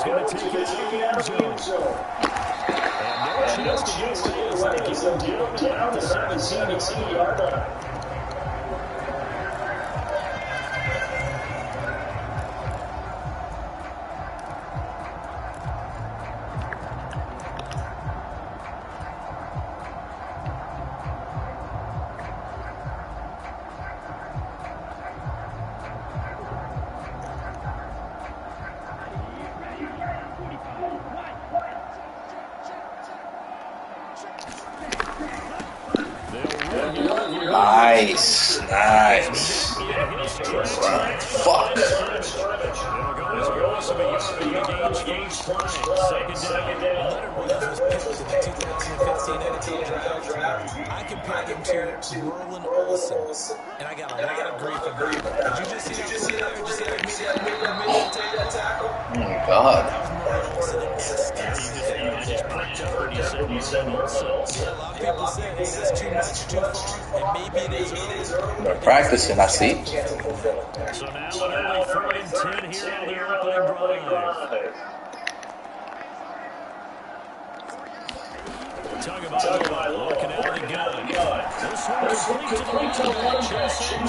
going to take it out of the end zone. And no chance to get away as they get him down at the 17-yard line. Nice, nice. Fuck. I compared him to Merlin Olsen, and I got a lot of grief for that. Did you just see that? Did you see that tackle? Oh my God. That was Merlin Olsen-esque. He said Merlin Olsen. Yeah, a lot of people say this is too much, too far, and maybe it is early. They're practicing, I see. So now only 3 and 10 here on their opening drive. Talk about looking out of the gun. This one complete to the Che0.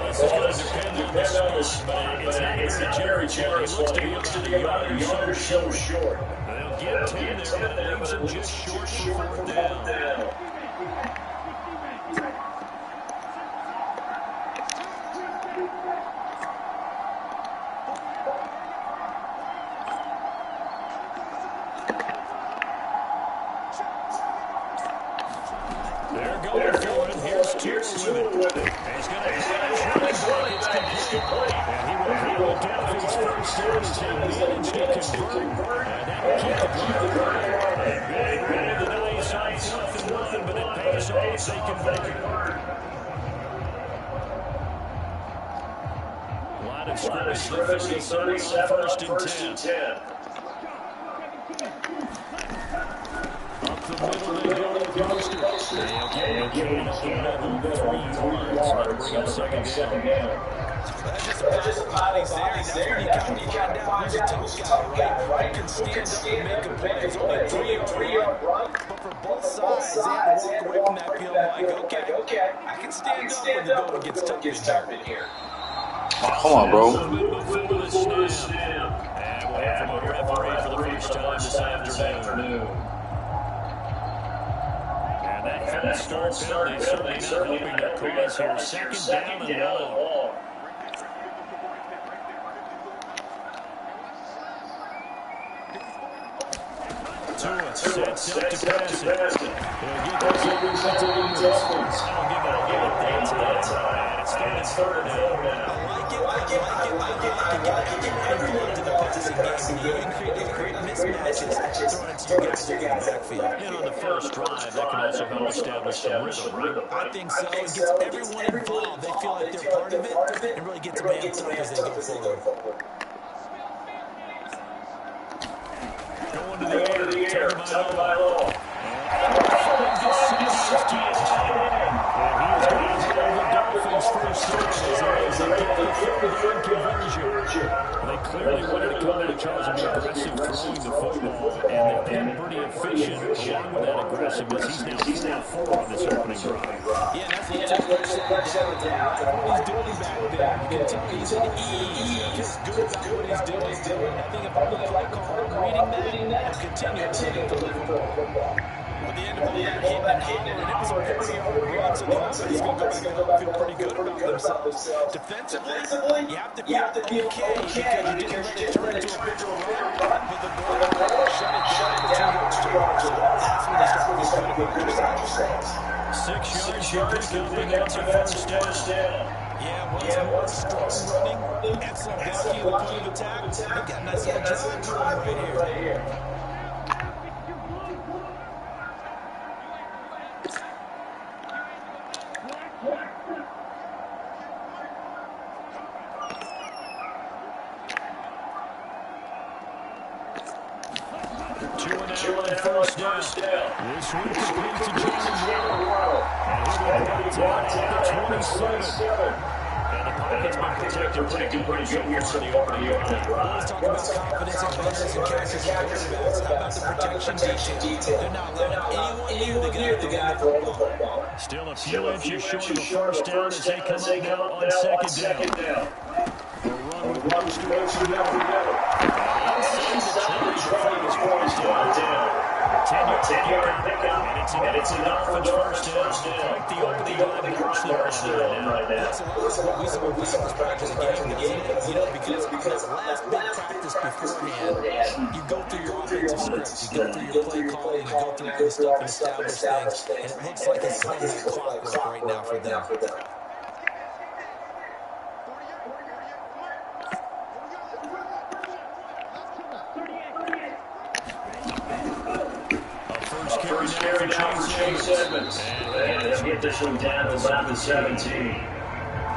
This is going to depend on the speed, but it's not here to Che0. He looks to be about a yard so short. They'll get 10 there, but leaves him just short for 4th down. Here's Che0 with it. He's going to have a it's complete. And he will down for his first down as they manage to convert. And that will keep the drive. And big roll the dice on 4th and 1, but it pays off as they convert. A lot of scrimmage for 30 on 1st and 10. Up the middle they go with Poster. They'll get it going up the middle, 3 yards. That'll bring up 2nd down. That's just a bodies there. That's when you kind of find out who's a tough guy, right? You can stand up and make a play. It's only a 3-yard run. But for both sides, they have to walk away from that field like, okay, I can stand up when the going gets tough in here. Oh, come on, bro. And we'll hear from a referee for the first time this afternoon. And that head start penalty certainly not helping their cause here. 2nd down and long. Tua sets up to pass it. He'll get those I'll give it that time. And it's 3rd down. I like it. Get ready to the passing game. You can create mismatches. Throw it to your guys in the backfield. And on the first drive, that can also help establish some rhythm, right? I think so. It gets everyone involved. They feel like they're part of it and really gets them amped up as they go forward. Going to the air, taken by Law. And gets sent to his hand. And he is going to have the Dolphins first down as they get the 3rd conversion. They clearly wanted to come out, Charles, and be aggressive throwing the football. And they've been pretty efficient along with that aggressiveness. He's now 4 on this opening drive. Yeah, that's what down. What he's doing back there. You can tell he's at ease. Just good about what he's doing. I think if I'm the play caller reading that, I'll continue to deliver the football. At the end of the day, hitting and it was a 40-yard run, so the offense is going to go back and feel pretty good about themselves. Defensively, you have to be okay because you didn't let it turn into a bigger run, but the ball shut it down to 2 yards. So that's when they start really good about their side. 6 yards pickup, and that's a first down. Yeah, once strong running, excellent blocking, the point of attack. They've got a nice little drive right here. 2 and out on first down. This one complete to Che0. And he'll be brought down at the 27. And the think it's been protected pretty good so far in the opening drive. Let's talk about confidence in runners and catchers and quarterbacks. How about the protection detail? They're not allowing anyone near to get out there and run the football. Still a few inches short of a first down as they come up now on second down. The run with most to go together. Inside the 20 before he's brought down. 10-yard pickup, and it's enough for Dolphins first down. The opening touchdown right now. That's a lot of what we saw in practice game, you know, because last big practice beforehand, you go through your offensive script, you go through your play calling, you go through all the stuff and establish things, and it looks like it's kind of like clockwork right now for them. First carry now for Che0. And he'll get this one down to about the 17.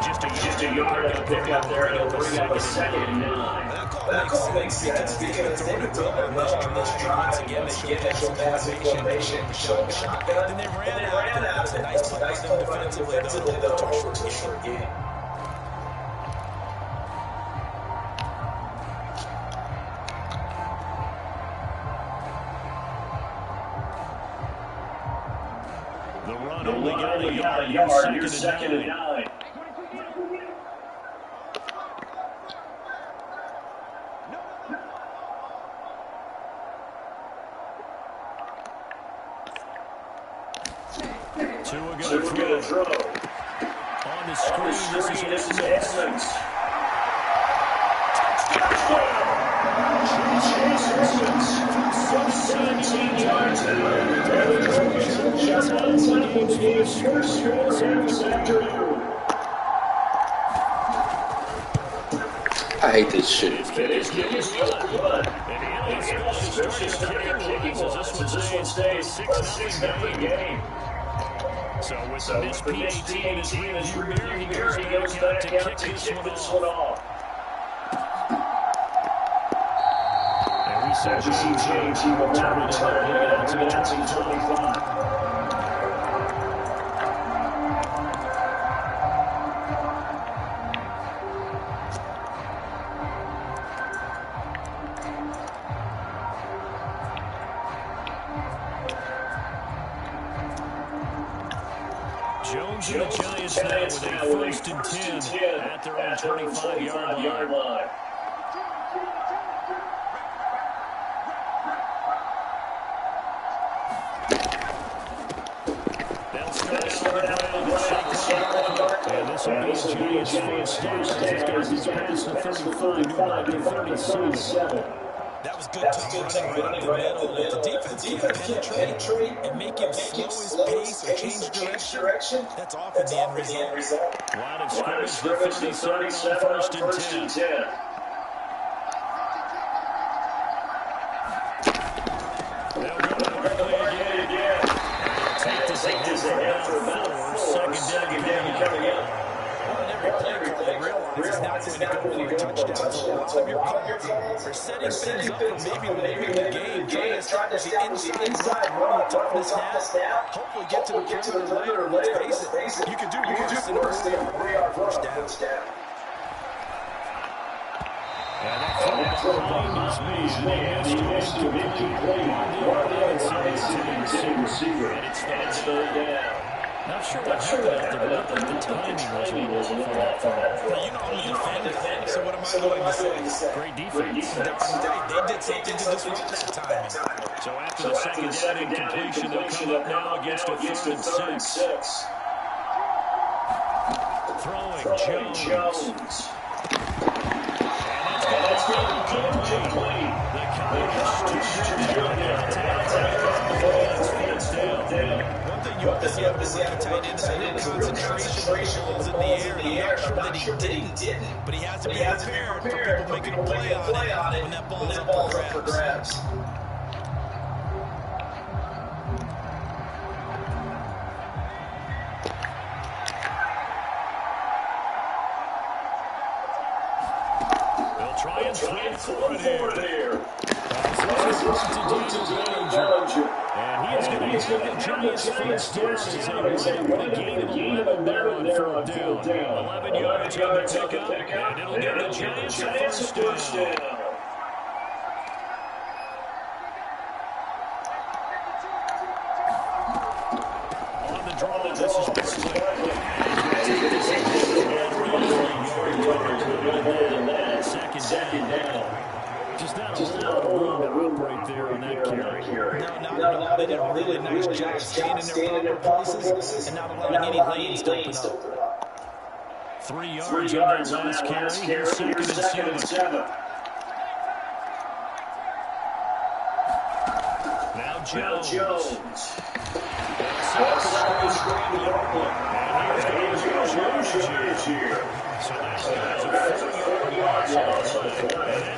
Just a yard to pick up there, and he'll bring up a 2nd and 9. That call makes sense because they could build on this drive. Once again, they showed passing formation, showed the shotgun, and they ran out. It's a nice play defensively, though, to short game. The run only got a yard. You're 2nd and 9. Tua gonna throw. On the screen, this is Edmonds. Chase 17 yards. Just outside the game's first afternoon. I hate this shit. Especially starting kicking wise as this one stays a 6-0 game. So with this PAT in his rearview mirror, he goes back out to kick this one off. And we see Che0 will now return out to the 25. Jones and the Giants now with a 1st and 10 at their own 25-yard line. They'll start out on the ground. And this will be the Giants' first down as he's past the 35 to about the 37. That was good running right up the middle. The defense can penetrate and make him slow his pace or change direction. That's often the end result. Line of scrimmage, the 37 on 1st and 10. They'll go quickly again. Take this ahead for about 4. 2nd down coming up. Every play call realizes now going to go for a touchdown. So a lot of your calls are setting things up for maybe later in the game. Trying to establish the inside run, toughness now. Hopefully get to the perimeter later. Let's face it. You can do worse than a 3-yard first down. And that throw behind his knees to be complete. One of receiver. And it's 3rd down. Not sure what happened out there, but I think the timing was a little off on that. Well, you know I'm a defender, so what am I going to say? Great defense. That's right. They did something to disrupt that timing. So after the 2nd down incompletion, they'll come up now against a 3rd and 6. Throwing Jones. And that's going to be complete. The Cowboys too good now. It's 4th down. You have to see how this tight end is concentration balls in the air. I'm not sure that he didn't, but he has to be prepared for people making a play on it when that ball's up for grabs. They'll try and throw for it here. to Daniel Bellinger. And he is going to have the Giants first down as they were able to gain 11 there on fourth down. 11 yards on the pickup, and it'll give the Giants a first down. On the draw, this is Barkley. Second down. Just not a lot of room to operate there on that carry. No, not at all. They did a really nice job staying in their proper places and not allowing any lanes to open up. 3 yards on that last carry. Here's second and 7. Now Jones. So that's a 4 yards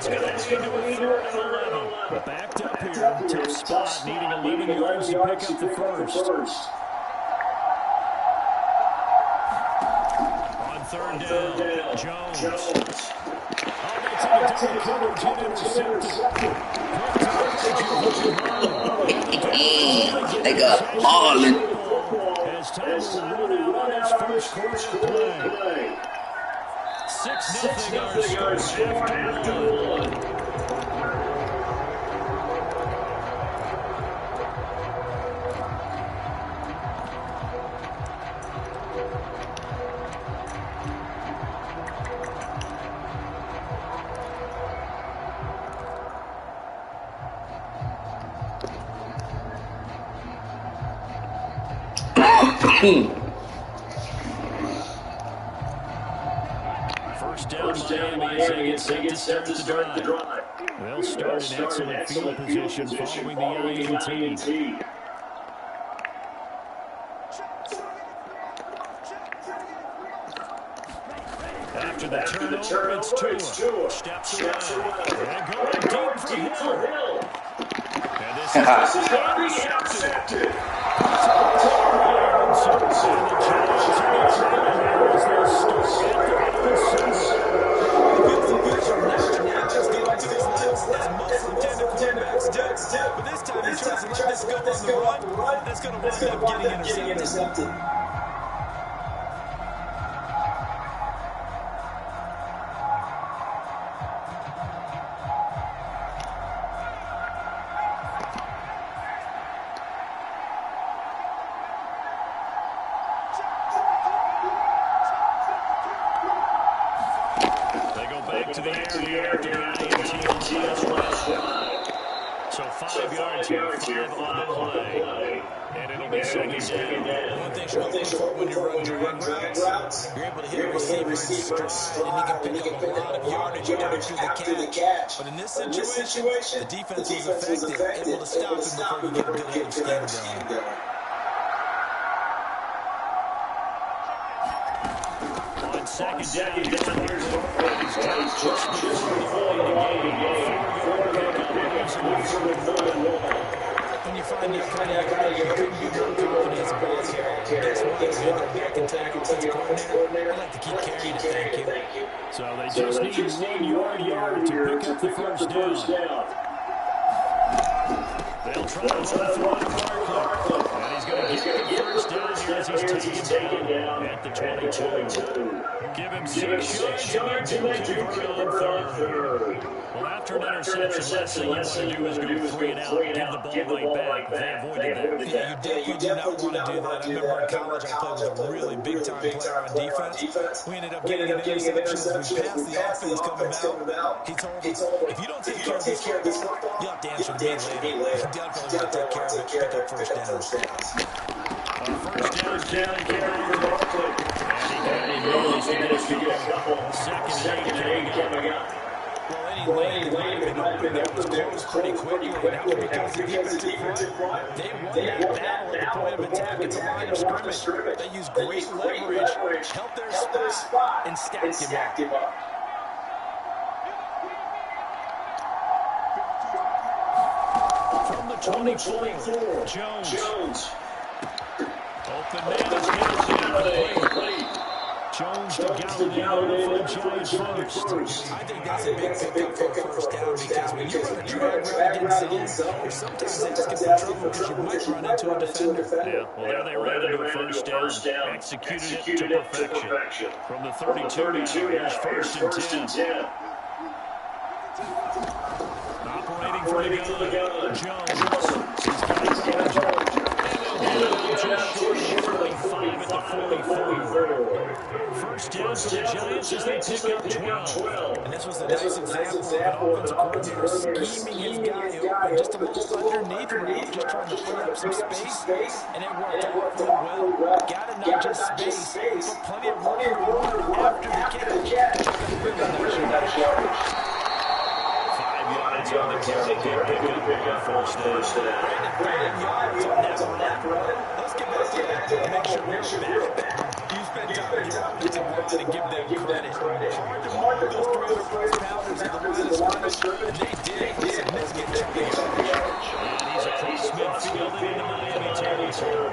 and that's going to lead to a 3rd and 11. Backed up here, tough spot, needing 11 yards to pick up the first. On 3rd down, Jones. Oh, that's into double coverage and intercepted. They got balling. As time will run out on his first quarter play. 6-0 our score after one. First down, Miami as they get set to start the drive. They'll start in excellent field position following the INT. After the turnover, it's Che0. Steps away. And going deep for Hill. And this is intercepted. But this time he tries to let this go on the run. That's going to wind up getting intercepted. To the air after the INT last drive. So 5 yards here, 5 on the play. And it'll be second down. One thing you're looking for when you're running routes, you're able to hit a receiver in stride, and he can pick up a lot of yardage after the catch. But in this situation, the defense was effective, able to stop him before you get a good head of steam going. On second down, here's just before the game. When you find that kind of guy, you couldn't be more confident as a ball carrier. That's why you end up back and tackle defensive coordinator. I like to keep carrying it, thank you. So they just need 1 yard here to pick up the first down. They'll try to throw to Barkley. And he's going to get the first down here as he's taken down at the 22. Give him 6 yards and then convert on 3rd. Well, after an interception, last thing you want to do is go 3 and out, give the ball right back. They avoided that. Yeah, you definitely want to do that. I remember in college I played with a really big-time player on defense. We ended up getting an interception. We passed the offense coming out. He told us, if you don't take care of this football, you'll have to answer to me later. He definitely want to take care of it, pick up first downs. First down carry for Barkley. And he managed to get a couple. Second and 8 coming up. Well, any lane might have been open there was pretty quickly. That was because the defensive front, they won that battle at the point of attack at the line of scrimmage. They used great leverage, helped their spot, and stacked him up. From the 24, Jones. Open man is Jones to Galladay for the Giants first. I think that's a big pickup for a first down because when you run a drag route against zone, you're sometimes asking for trouble because you might run into a defender. Yeah, well, there they ran into a first down. Executed it to perfection. From the 32 now, here's first and 10. Operating for the gun, Jones. He's got it. Just short of 45 at the 44. First down for the Giants as they pick up 12. And this was a nice example of an offensive coordinator scheming his guy open just a little underneath route, just trying to free up some space, and it worked out really well. Got it, not just space, but plenty of room after the catch. Really nice yardage. 5 yards on the carry. Pick up first down. Brandon yards on that run. Let's get back to make sure we're back. You spend time with your offensive line to give them credit. Hard to mark those 300-pounders at the line of scrimmage. They did. Significant chunk of yardage. And he's across midfield into Miami territory.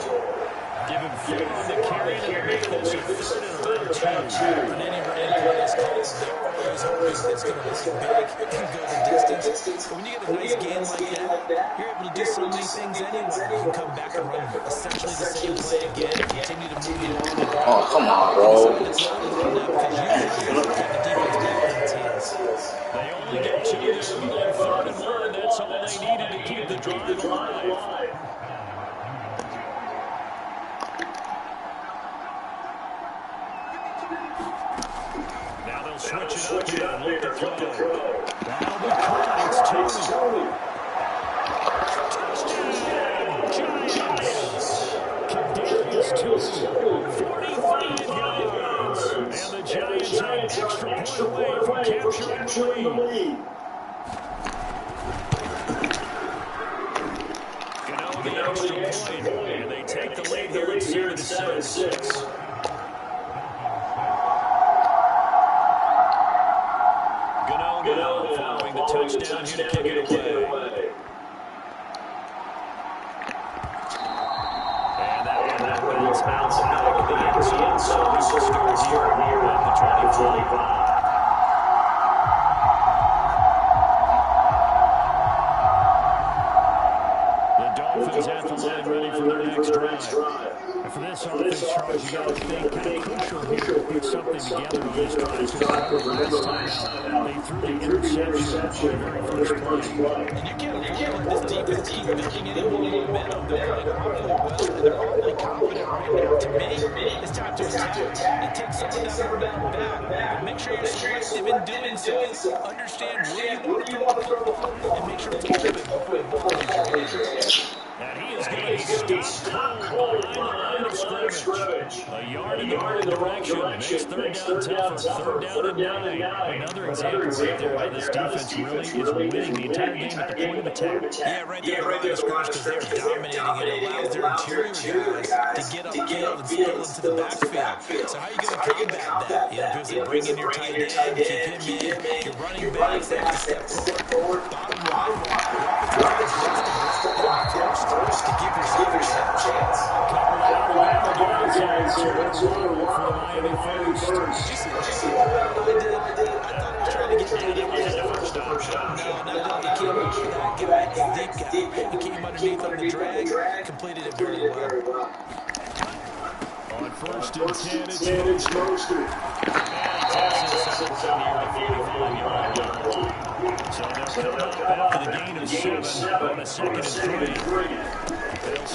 Give him 4 on the carry and make this a third and about 2. When any running play is called, they're always hoping it's going to run big and go the distance. But when you get a nice gain like that, you're able to do so many things anyway. You can come back and run essentially the same play again, continue to move the ball. Oh, come on, bro. They only get 2 there, and 3rd and 1. That's all they needed to keep the drive alive. Now they'll switch it up here and look to throw. That'll be caught. It's Tony. Touchdown, Giants. Kadarius Tony, 45 yards. And the Giants are an extra point away from capturing the lead. Gano the extra point, and they take the lead here at 7-6. Gano following the touchdown here to kick it away. And that one bounce back to the end zone. So we will start here at the 25. Dolphins at the line ready for their next drive. And for this offense, Charles, you got to think kind of crucial here to put something together on this drive. Because last time out, they threw the interception on the very first play. And you can't afford this defense keep making any more momentum. They're playing awfully well, and they're awfully confident right now. To me, it's time to attack and take some of that rebound back. But make sure you're selective in doing so. Understand where you want to throw the ball, and make sure it's open. And he is going to stop cold behind the line of scrimmage. A yard in the right direction. Makes third down tougher. Third down and 9. Another example right there how this defense really is winning the entire game at the point of attack. Yeah, right there at the scrimmage because they're dominating. It allows their interior guys to get upfield and spill into the backfield. So how are you going to combat that? Because they bring in your tight end, keep him in. Your running backs, they have to step forward. Bottom line, first to give yourself a chance. Couple of yards for the Miami first. Did you see what I did? I thought I was trying to get It wasn't the first option. No, he came up with that guy, deep guy. He came underneath on the drag, completed it very well. On first and 10, it's Mostert. Passes near the 45-yard line. So they'll come up after the gain of 7 on a 2nd and 3.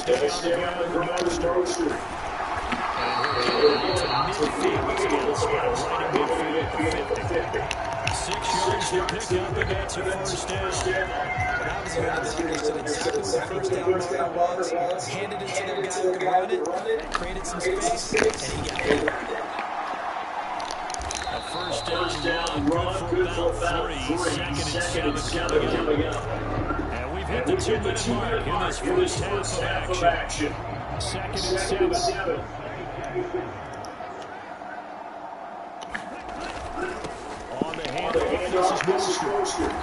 They'll stay on the ground with Mostert. And he'll get to midfield. Skill spot right in midfield at the 50. 6 yards to pick up, and that's a first down. Obviously, they understood exactly what the first down was. Handed it to their guy who could run it, created some space, and he got it. A first down run, good for about 3. 2nd and 7 coming up. And we've hit the 2-minute mark in this first half of action. 2nd and 7. On the handoff, this is Mostert.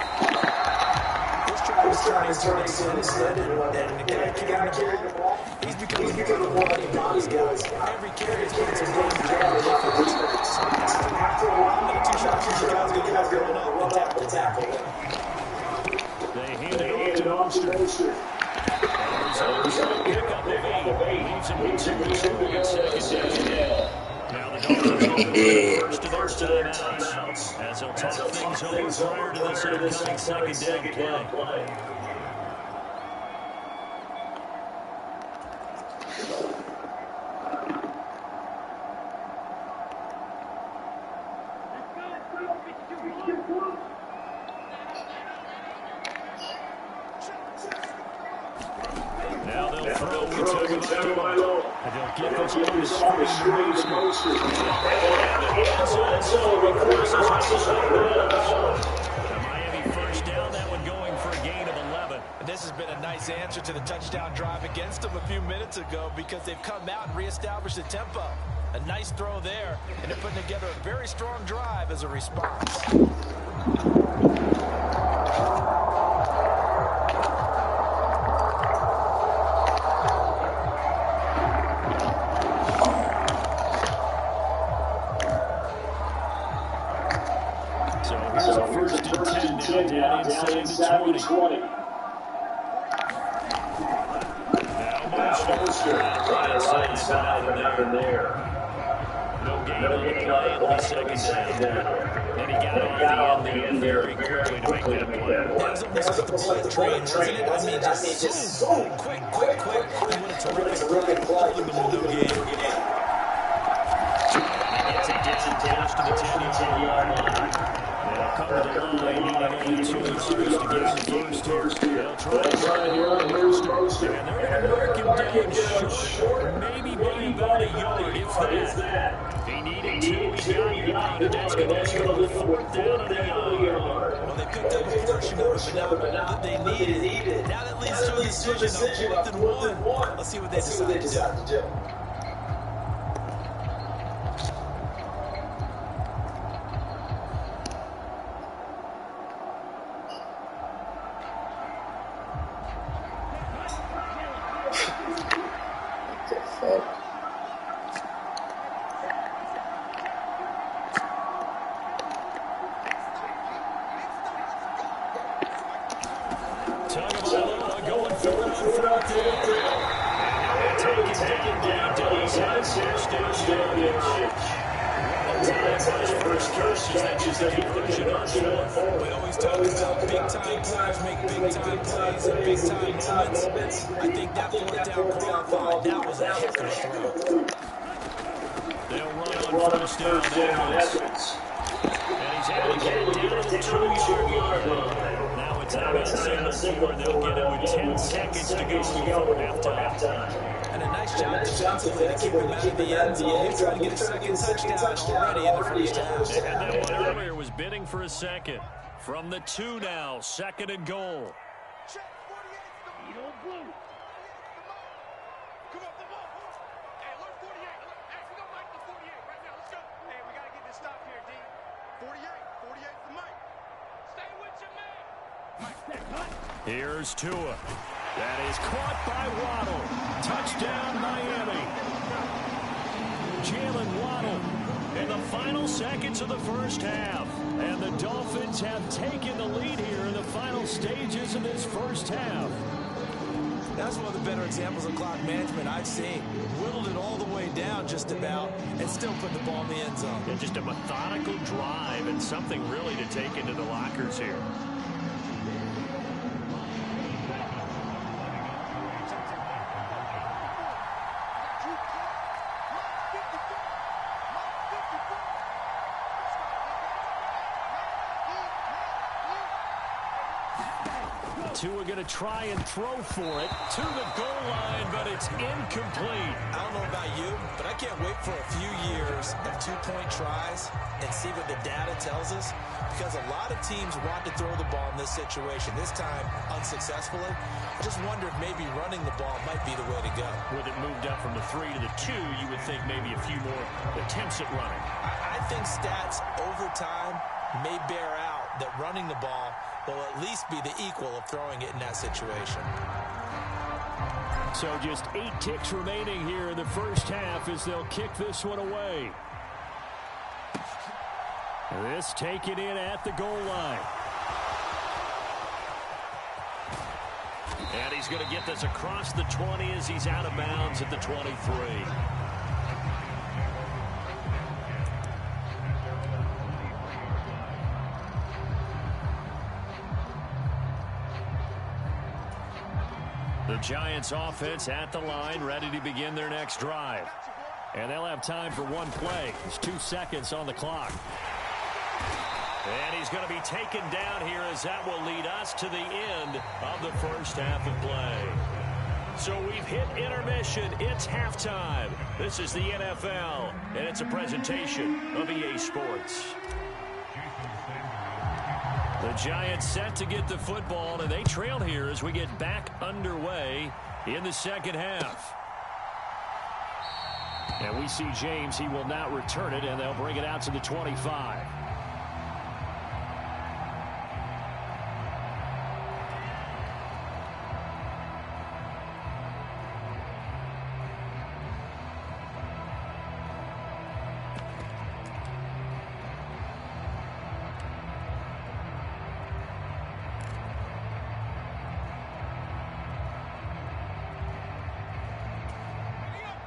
This drive is turning turning instead, and the guy carrying the ball, he's becoming more like a body boy. Every carry is getting some damage on the defense. So after a while, I'm not too sure these guys are going to run up and tackle him. They hand it off to Mostert. Pick up of 8. Leaves him with 2 at second down. Now the Dolphins first to their timeouts as they'll talk things over prior to this upcoming second down play. Now they'll throw Che0. And they'll get this on the screen to Mostert. Miami first down, that one going for a gain of 11. And this has been a nice answer to the touchdown drive against them a few minutes ago because they've come out and reestablished the tempo. A nice throw there, and they're putting together a very strong drive as a response. So first and 10 down inside the 20. Now Mostert right inside and there. No gain on the play, it'll be second down. And he got off the end very quickly to make that play. That was almost like the bullet train, wasn't it? I mean, just so quick. And what a terrific play. No gain. Gets it down to the 10-yard line. They'll come to the line, needing only 2 yards to get the first here. They'll try here on Mostert. And they're going to mark him down short, maybe by about a yard, if that. He needed 2, he got it, and that's going to be the 4th down and a yard. Well, they picked up a portion of it, but not that they needed. Now that leads to a decision on 4th and 1. Let's see what they decide to do. We always talk about big-time players make big-time plays and big-time moments. I think that 4th down qualified. That was a heck of a throw. They'll run on first down, Evans. And he's able to get it down to the 2-yard line. Now it's out on 7-4. They'll get it with 10 seconds to go before halftime. And a nice job defensively to keep him out of the end zone. He's trying to get a second touchdown already in the first half. And that one earlier was bidding for a second. From the 2 now, 2nd and goal. Here's Tua. That is caught by Waddle. Touchdown, Miami. Jalen Waddle in the final seconds of the first half. And the Dolphins have taken the lead here in the final stages of this first half. That's one of the better examples of clock management I've seen. Whittled it all the way down just about and still put the ball in the end zone. And just a methodical drive and something really to take into the lockers here. Tua going to try and throw for it to the goal line, but it's incomplete. I don't know about you, but I can't wait for a few years of 2-point tries and see what the data tells us, because a lot of teams want to throw the ball in this situation. This time, unsuccessfully. I just wonder if maybe running the ball might be the way to go. With it moved up from the 3 to the 2, you would think maybe a few more attempts at running. I think stats over time may bear out that running the ball will at least be the equal of throwing it in that situation. So just 8 ticks remaining here in the first half as they'll kick this one away. This taken in at the goal line. And he's going to get this across the 20 as he's out of bounds at the 23. The Giants offense at the line, ready to begin their next drive. And they'll have time for one play. There's 2 seconds on the clock. And he's going to be taken down here as that will lead us to the end of the first half of play. So we've hit intermission. It's halftime. This is the NFL, and it's a presentation of EA Sports. The Giants set to get the football, and they trail here as we get back underway in the second half. And we see James. He will not return it, and they'll bring it out to the 25.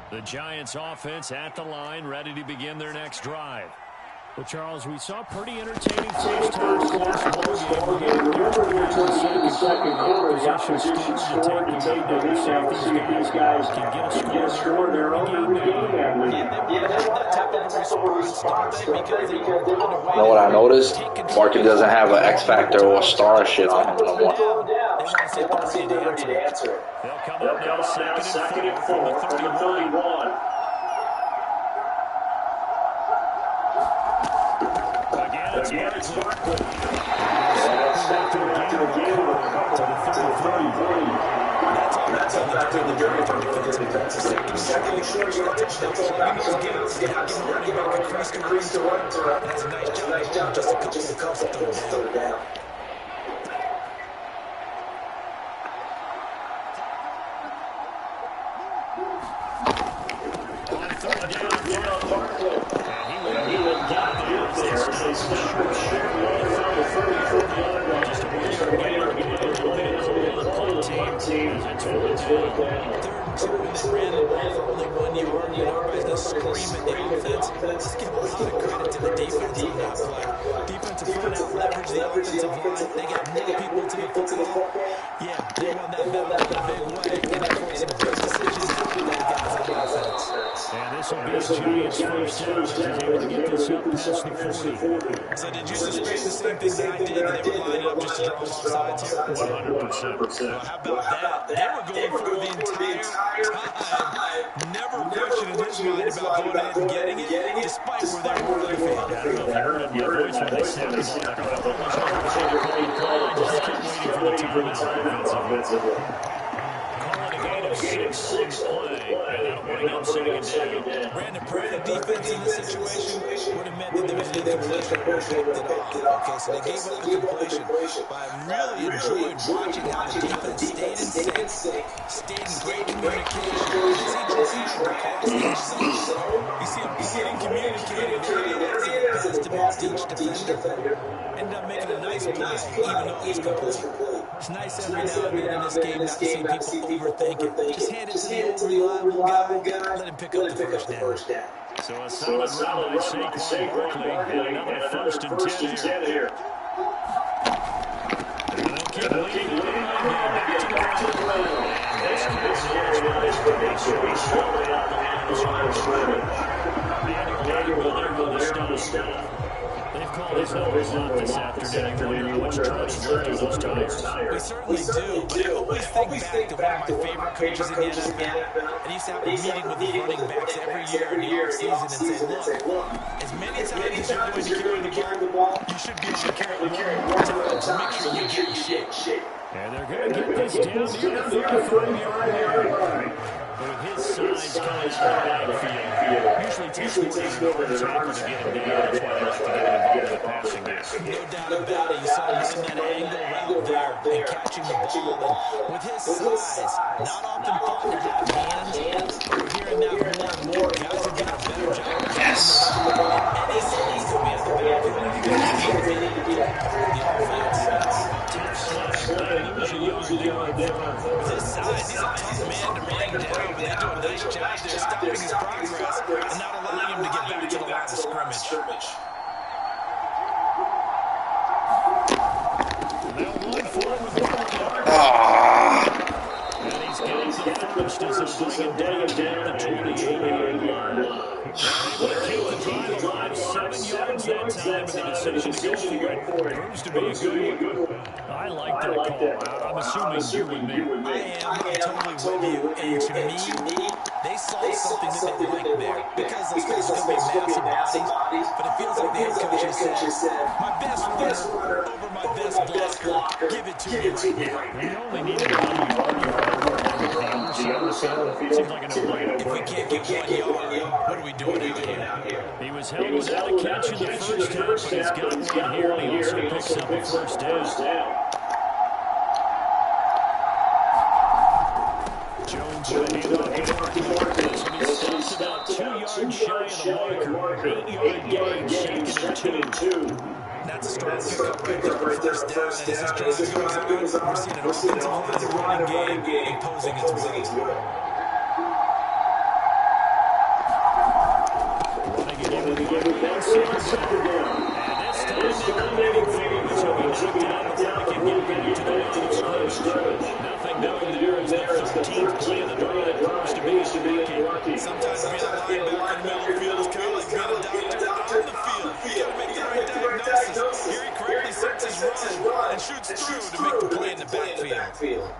The Giants offense at the line, ready to begin their next drive. Well, Charles, we saw pretty entertaining first half close ball game. Remember here towards the end of the second quarter, the opposition started to take the lead. These guys can get a score in their own game. You know what I noticed? Market doesn't have an X Factor or star shit on him no more. They'll come up now, second and 4 from the 31. Again, it's Barkley. Back to the game with a couple to the 33. That's all back to the defensive. Second and short yardage. That's all back to the running back increase to run. That's a nice job. Just a couple third down. So did you suspect the same thing that I did, that they were lining up just to draw offsides here? 100%. Well, how about that? They were going for the entire time. Never questioning his mind about going ahead and getting it, despite where they were going to be. I don't know if you heard it in my voice when they said it. Just kept waiting for the time offensively. Calling a gain of 6 on the play, and that'll bring up second down. Brandon, the defense in this situation would have meant that there was an incompletion or picked it off. Okay, so they gave up the completion. But I really enjoyed watching how the defense stayed in sync, stayed in great communication. You see him getting communicated, pass to each defender. Ended up making a nice play, even though it was complete. It's nice every now and then in this game not to see people overthink it. Just hand it to the old reliable guy, let him pick up the first down. So a solid run by Saquon Barkley, and another first and 10 here. And they'll keep leading back to the ground. And this is slowly out the line of scrimmage. Manuel will there to stop. They've called his numbers up this afternoon. How much trust do those tires? We certainly do, but I always think back to one of my favorite coaches in the NFL. And he used to have a meeting with the running backs every year in the offseason and say, look, as many times as you're going to carry the ball, you should be able to carry the ball to make sure you get in shape. And they're going to get this down near the 35-yard line. With his size coming out of the field, usually takes more than a tackle to get him down. That's why enough to get him involved in the passing game. No doubt about it. You saw him run that angle route there and catching the ball. And with his size, not often thought to have hands, but we're hearing that more and more. Guys are doing a better job of catching the ball in any space coming out of the backfield. I think that's what they need to get the offense. Tough slide. They lose a yard there. With his size, he's a tough man to bring down, but they do a nice job there stopping his progress and not allowing him to get back to the line of scrimmage. They'll run forward with and he's getting the first as they're bringing down the 28-yard line. Able to keep the drive alive, 7 yards that time, and the decision to go for it proves to be a good one. I like that call. I'm assuming you would me. I'm totally with you. And to me, they saw something that they liked there. Because those guys are going to be massive bodies, but it feels like the head coach has said, my best runner over my best blocker, give it to me right now. They only needed 1 yard. The other side seems like a no-brainer. If we can't get 1 yard, what are we doing out here? He was held without a catch in the first half, but he's got one here, and he also picks up a first down. Jones with a handoff to Martinez, and he's stopped about 2 yards shy of the marker. 8-yard gain, second and 2. That's a strong pickup right there for first down. And as this drive goes on, we're seeing an offensive running game imposing its will. Running again with second down. And this time they're waiting for him to be knocked down before he can get back to the line of scrimmage. Nothing doing there as the 13th play of the drive proves to be unlucky. Sometimes being a linebacker in the middle of the field is kind of like being a doctor on the field. You got to make the right diagnosis. Here he correctly sets his run and shoots through to make the play in the backfield.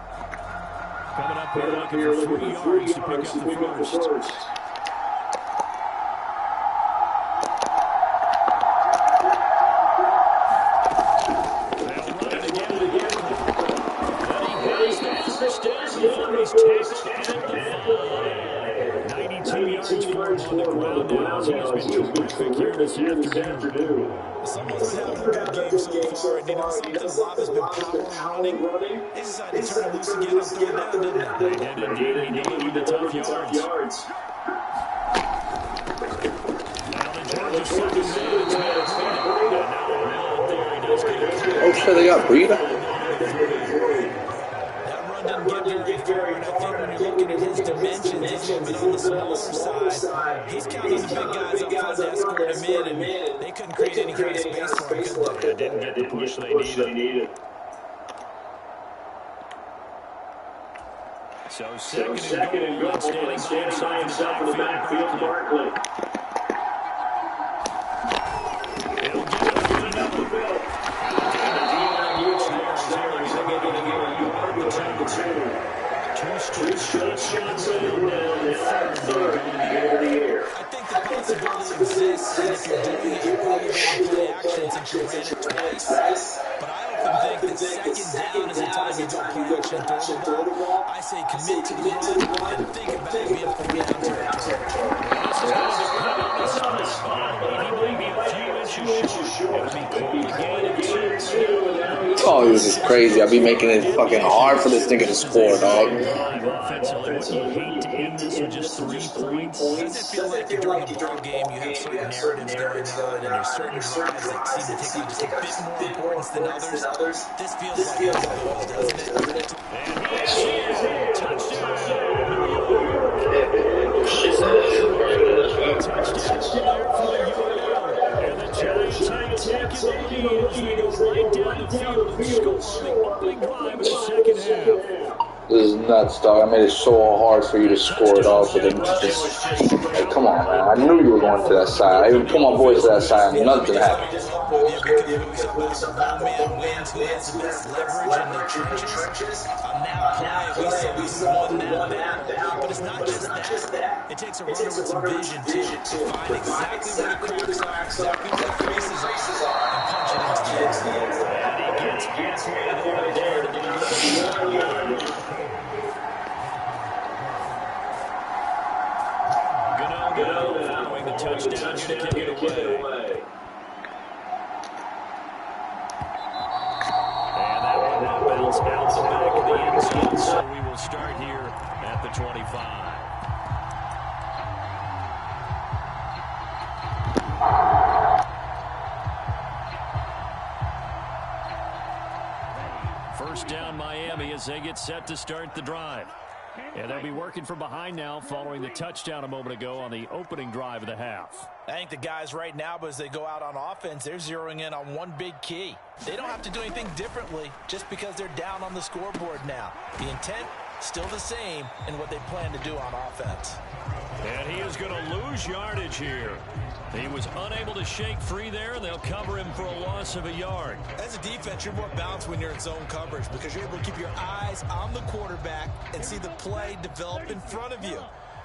Coming up here looking for 3 yards to pick up the first. He's tackled at the 5. 92 yards for him on the ground now. He has been terrific here this afternoon. Someone's been having a good game so far, and you know something, a lot has been power running. They decided to turn it loose again on third down, didn't they? They did indeed. He delivered the tough yards. Now the Georgia second man, it's Matt Breida. Now there he does get a Oh, sure, they got Breida. Didn't get very far, and I think when you're looking at his dimensions, he's a little bit on the smaller side. He's counting the big guys up front to escort him in, and they couldn't create any kind of space for him, could they? They didn't get the push they needed. So second and goal, standing by himself in the backfield, Barkley. He'll get it through the middle. Two straight shots in now, third in the air. I think the possibility exists, and if you're doing it, you're probably going to play action since you ran it twice. But I often think that second down is a time you don't play action throw the ball. I say commit to the run and think about it being fourth down territory. This is going to depend on the spot. He might be a few inches short. It'll be called a gain of 2. Oh, this is crazy. I'll be making it fucking hard for this nigga to score, dog. Offensively, would you hate to end this with just 3 points? Does it feel like during the ball game you have certain narratives going on, and there's certain drives that seem to take on just a bit more importance than others? This feels like one of those, doesn't it? And he's in. Touchdown. Touchdown for the URL. And the Giants have taken the lead as they go right down the field and score on the opening drive of the second half. This is nuts, dog. I made it so hard for you to score it off for them to just... Like, come on, man. I knew you were going to that side. I even put my boys to that side and nothing happened. But it's not just that. It takes a runner with some vision, too, to find exactly where the cracks are, exactly where the creases are, and punch it into the end zone. And he gets halfway there to the 1 yard. Following the touchdown, going to kick it away. the back of the end zone, so we will start here at the 25. First down, Miami, as they get set to start the drive. And they'll be working from behind now following the touchdown a moment ago on the opening drive of the half. I think the guys right now, as they go out on offense, they're zeroing in on one big key. They don't have to do anything differently just because they're down on the scoreboard now. The intent, still the same in what they plan to do on offense. And he is going to lose yardage here. He was unable to shake free there, and they'll cover him for a loss of a yard. As a defense, you're more balanced when you're in zone coverage because you're able to keep your eyes on the quarterback and see the play develop in front of you.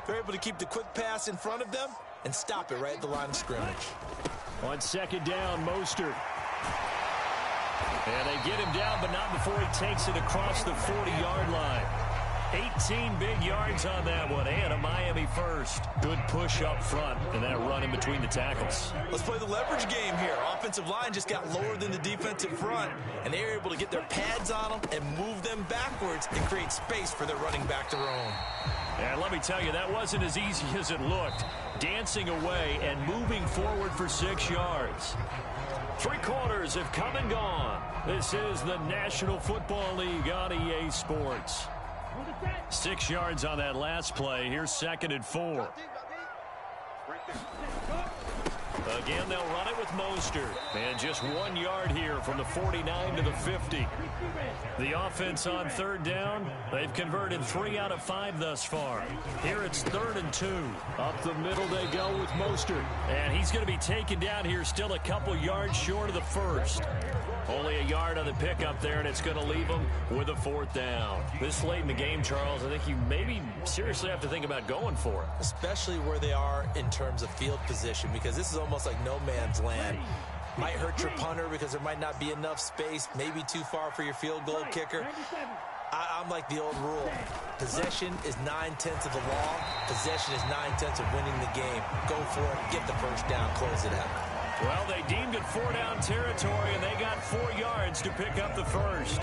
They're able to keep the quick pass in front of them and stop it right at the line of scrimmage. On second down, Mostert. And they get him down, but not before he takes it across the 40-yard line. 18 big yards on that one, and a Miami first. Good push up front, and that run in between the tackles. Let's play the leverage game here. Offensive line just got lower than the defensive front, and they were able to get their pads on them and move them backwards and create space for their running back to roam. And let me tell you, that wasn't as easy as it looked. Dancing away and moving forward for 6 yards. 3 quarters have come and gone. This is the National Football League on EA Sports. 6 yards on that last play. Here's 2nd and 4. Again, they'll run it with Mostert. And just 1 yard here from the 49 to the 50. The offense on third down, they've converted 3 out of 5 thus far. Here it's 3rd and 2. Up the middle they go with Mostert. And he's going to be taken down here still a couple yards short of the first. Only a yard on the pickup there, and it's going to leave them with a 4th down. This late in the game, Charles, I think you maybe seriously have to think about going for it. Especially where they are in terms of field position, because this is almost like no man's land. Might hurt your punter because there might not be enough space, maybe too far for your field goal kicker. I'm like the old rule. Possession is 9/10 of the law. Possession is 9/10 of winning the game. Go for it, get the first down, close it out. Well, they deemed it 4-down territory, and they got 4 yards to pick up the first.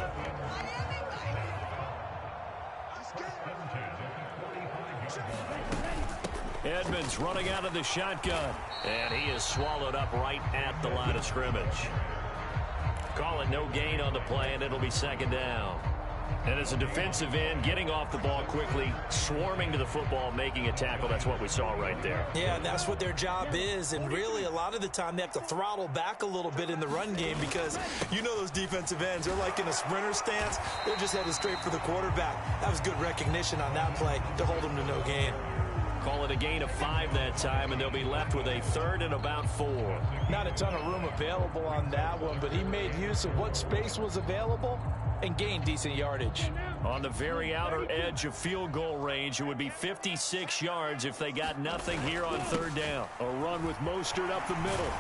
Edmonds running out of the shotgun, and he is swallowed up right at the line of scrimmage. Call it no gain on the play, and it'll be 2nd down. And as a defensive end, getting off the ball quickly, swarming to the football, making a tackle, that's what we saw right there. Yeah, and that's what their job is. And really, a lot of the time, they have to throttle back a little bit in the run game because you know those defensive ends, they're like in a sprinter stance. They're just headed straight for the quarterback. That was good recognition on that play to hold them to no gain. Call it a gain of 5 that time, and they'll be left with a 3rd and about 4. Not a ton of room available on that one, but he made use of what space was available and gained decent yardage. On the very outer edge of field goal range, it would be 56 yards if they got nothing here on 3rd down. A run with Mostert up the middle.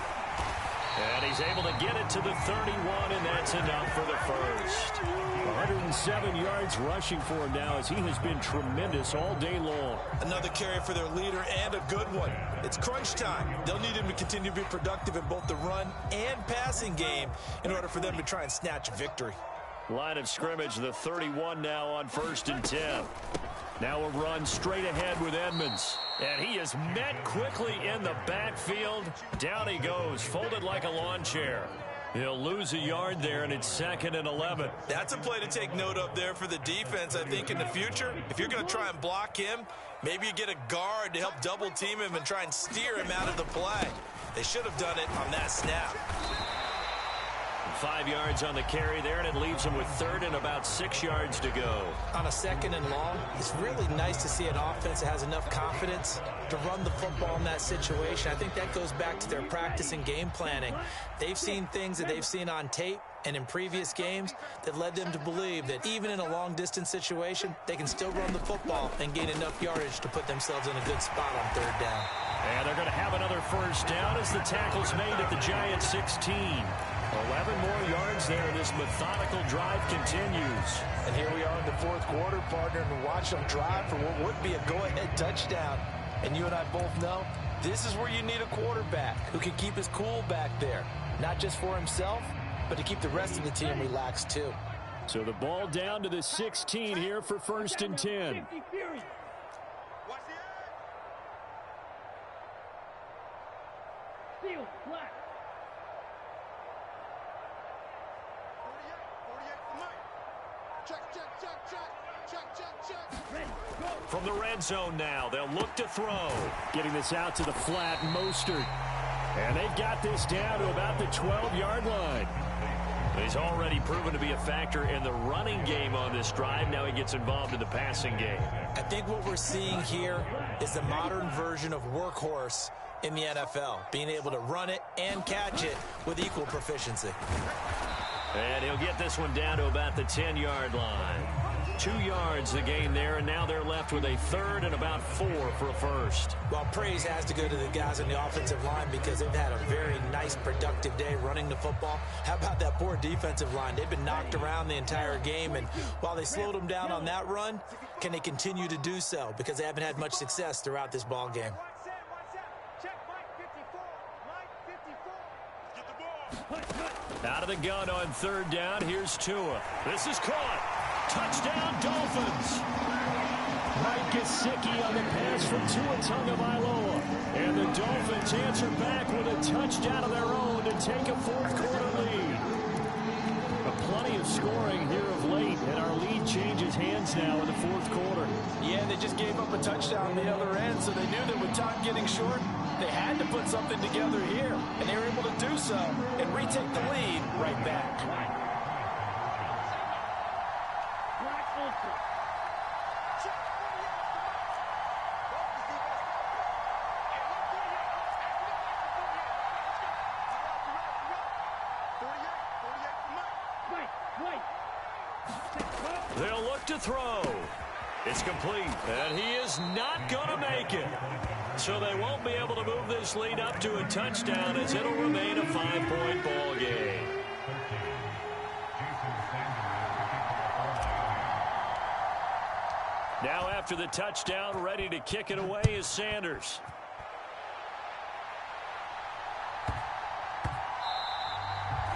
And he's able to get it to the 31, and that's enough for the first. 107 yards rushing for him now as he has been tremendous all day long. Another carry for their leader and a good one. It's crunch time. They'll need him to continue to be productive in both the run and passing game in order for them to try and snatch a victory. Line of scrimmage, the 31 now on 1st and 10. Now a run straight ahead with Edmonds. And he is met quickly in the backfield. Down he goes, folded like a lawn chair. He'll lose a yard there, and it's 2nd and 11. That's a play to take note of there for the defense. I think in the future, if you're going to try and block him, maybe you get a guard to help double team him and try and steer him out of the play. They should have done it on that snap. 5 yards on the carry there, and it leaves them with 3rd and about 6 yards to go. On a 2nd and long, it's really nice to see an offense that has enough confidence to run the football in that situation. I think that goes back to their practice and game planning. They've seen things that they've seen on tape and in previous games that led them to believe that even in a long-distance situation, they can still run the football and gain enough yardage to put themselves in a good spot on 3rd down. And they're going to have another first down as the tackle's made at the Giants' 16. 11 more yards there, and this methodical drive continues. And here we are in the 4th quarter, partner, and watch them drive for what would be a go-ahead touchdown. And you and I both know this is where you need a quarterback who can keep his cool back there, not just for himself, but to keep the rest of the team relaxed too. So the ball down to the 16 here for 1st and 10. From the red zone now, they'll look to throw. Getting this out to the flat, Mostert. And they've got this down to about the 12-yard line. He's already proven to be a factor in the running game on this drive. Now he gets involved in the passing game. I think what we're seeing here is the modern version of workhorse in the NFL, being able to run it and catch it with equal proficiency. And he'll get this one down to about the 10-yard line. 2 yards the gain there, and now they're left with a 3rd and about 4 for a first. Well, praise has to go to the guys on the offensive line because they've had a very nice, productive day running the football. How about that poor defensive line? They've been knocked around the entire game, and while they slowed them down on that run, can they continue to do so? Because they haven't had much success throughout this ball game. Out of the gun on 3rd down, here's Tua. This is caught. Touchdown, Dolphins. Mike Gesicki on the pass from Tua Tagovailoa. And the Dolphins answer back with a touchdown of their own to take a 4th-quarter lead. Plenty of scoring here of late, and our lead changes hands now in the 4th quarter. Yeah, they just gave up a touchdown on the other end, so they knew that with time getting short, they had to put something together here, and they were able to do so and retake the lead right back. They'll look to throw. It's complete, and he is not going to make it. So they won't be able to move this lead up to a touchdown as it'll remain a 5-point ball game. Now after the touchdown, ready to kick it away is Sanders.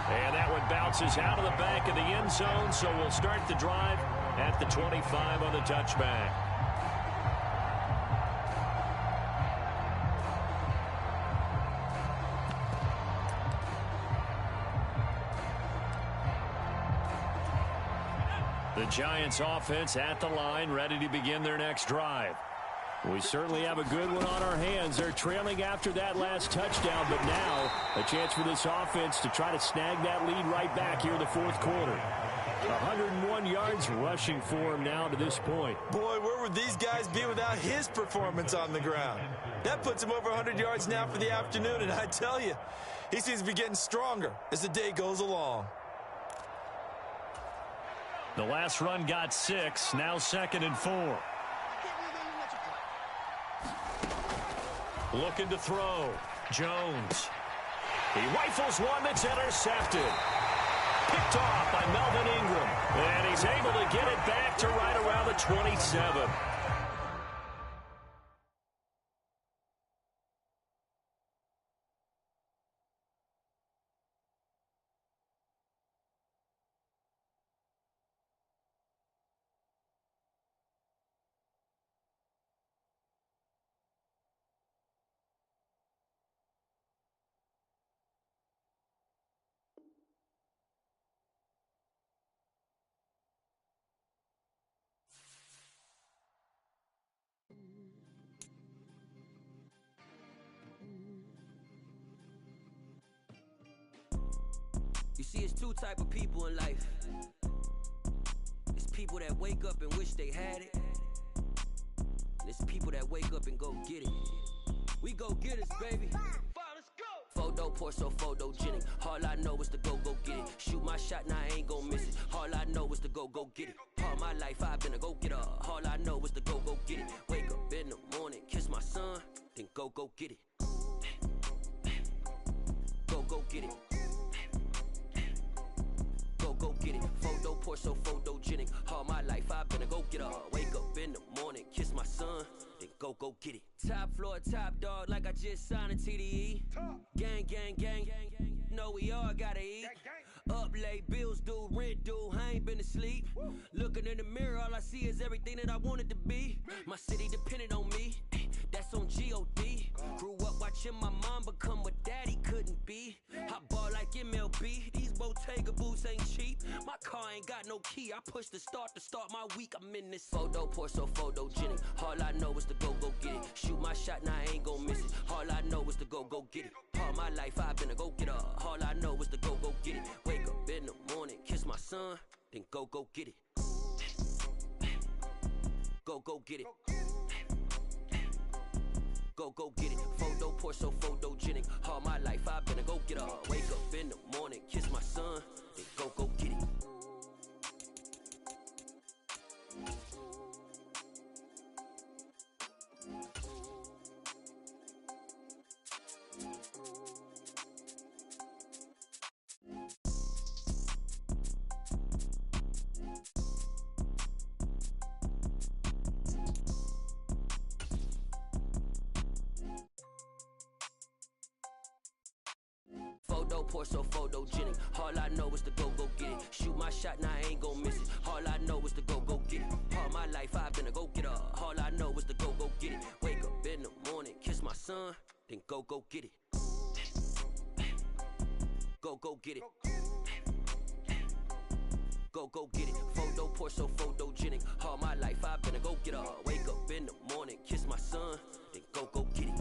And that one bounces out of the back of the end zone, so we'll start the drive at the 25 on the touchback. The Giants offense at the line, ready to begin their next drive. We certainly have a good one on our hands. They're trailing after that last touchdown, but now a chance for this offense to try to snag that lead right back here in the 4th quarter. 101 yards rushing for him now to this point. Boy, where would these guys be without his performance on the ground? That puts him over 100 yards now for the afternoon, and I tell you, he seems to be getting stronger as the day goes along. The last run got 6, now 2nd and 4. Looking to throw. Jones. He rifles one that's intercepted. Picked off by Melvin Ingram. And he's able to get it back to right around the 27. You see, it's 2 type of people in life. It's people that wake up and wish they had it. And it's people that wake up and go get it. We go get it, baby. Let's go. Photo poor, so photogenic. All I know is to go get it. Shoot my shot, now I ain't gon' miss it. All I know is to go get it. All my life I've been a go-getter. All I know is to go get it. Wake up in the morning, kiss my son, then go get it. Go get it. Go get it. Photo poor, so photogenic. All my life I've been a go-getter. Wake up in the morning, kiss my son, then go get it. Top floor, top dog, like I just signed a TDE. Gang, gang, gang, gang, gang. Know we all gotta eat. Up late, bills due, rent due, I ain't been asleep. Looking in the mirror, all I see is everything that I wanted to be. My city depended on me, that's on G.O.D. Grew up watching my mom become what daddy couldn't be. I ball like MLB, these Bottega boots ain't cheap. My car ain't got no key, I push the start to start my week. I'm in this photo, pour so photogenic. All I know is to go get it. Shoot my shot, now I ain't gon' miss it. All I know is to go get it. All my life I've been a go-getter. All I know is to go get it. Wake up in the morning, kiss my son, then go get it. Go get it. Go get it. Photo, pour so photogenic. All my life I've been a go-getter. Wake up in the morning, kiss my son, then go get it. Photo, pour so photogenic. All I know is to go get it. Shoot my shot, now I ain't gon' miss it. All I know is to go get it. All my life I've been a go-getter. All I know is to go get it. Wake up in the morning, kiss my son, then go get it. Go get it. Go get it. Photo, pour so photogenic. All my life I've been a go-getter. Wake up in the morning, kiss my son, then go get it.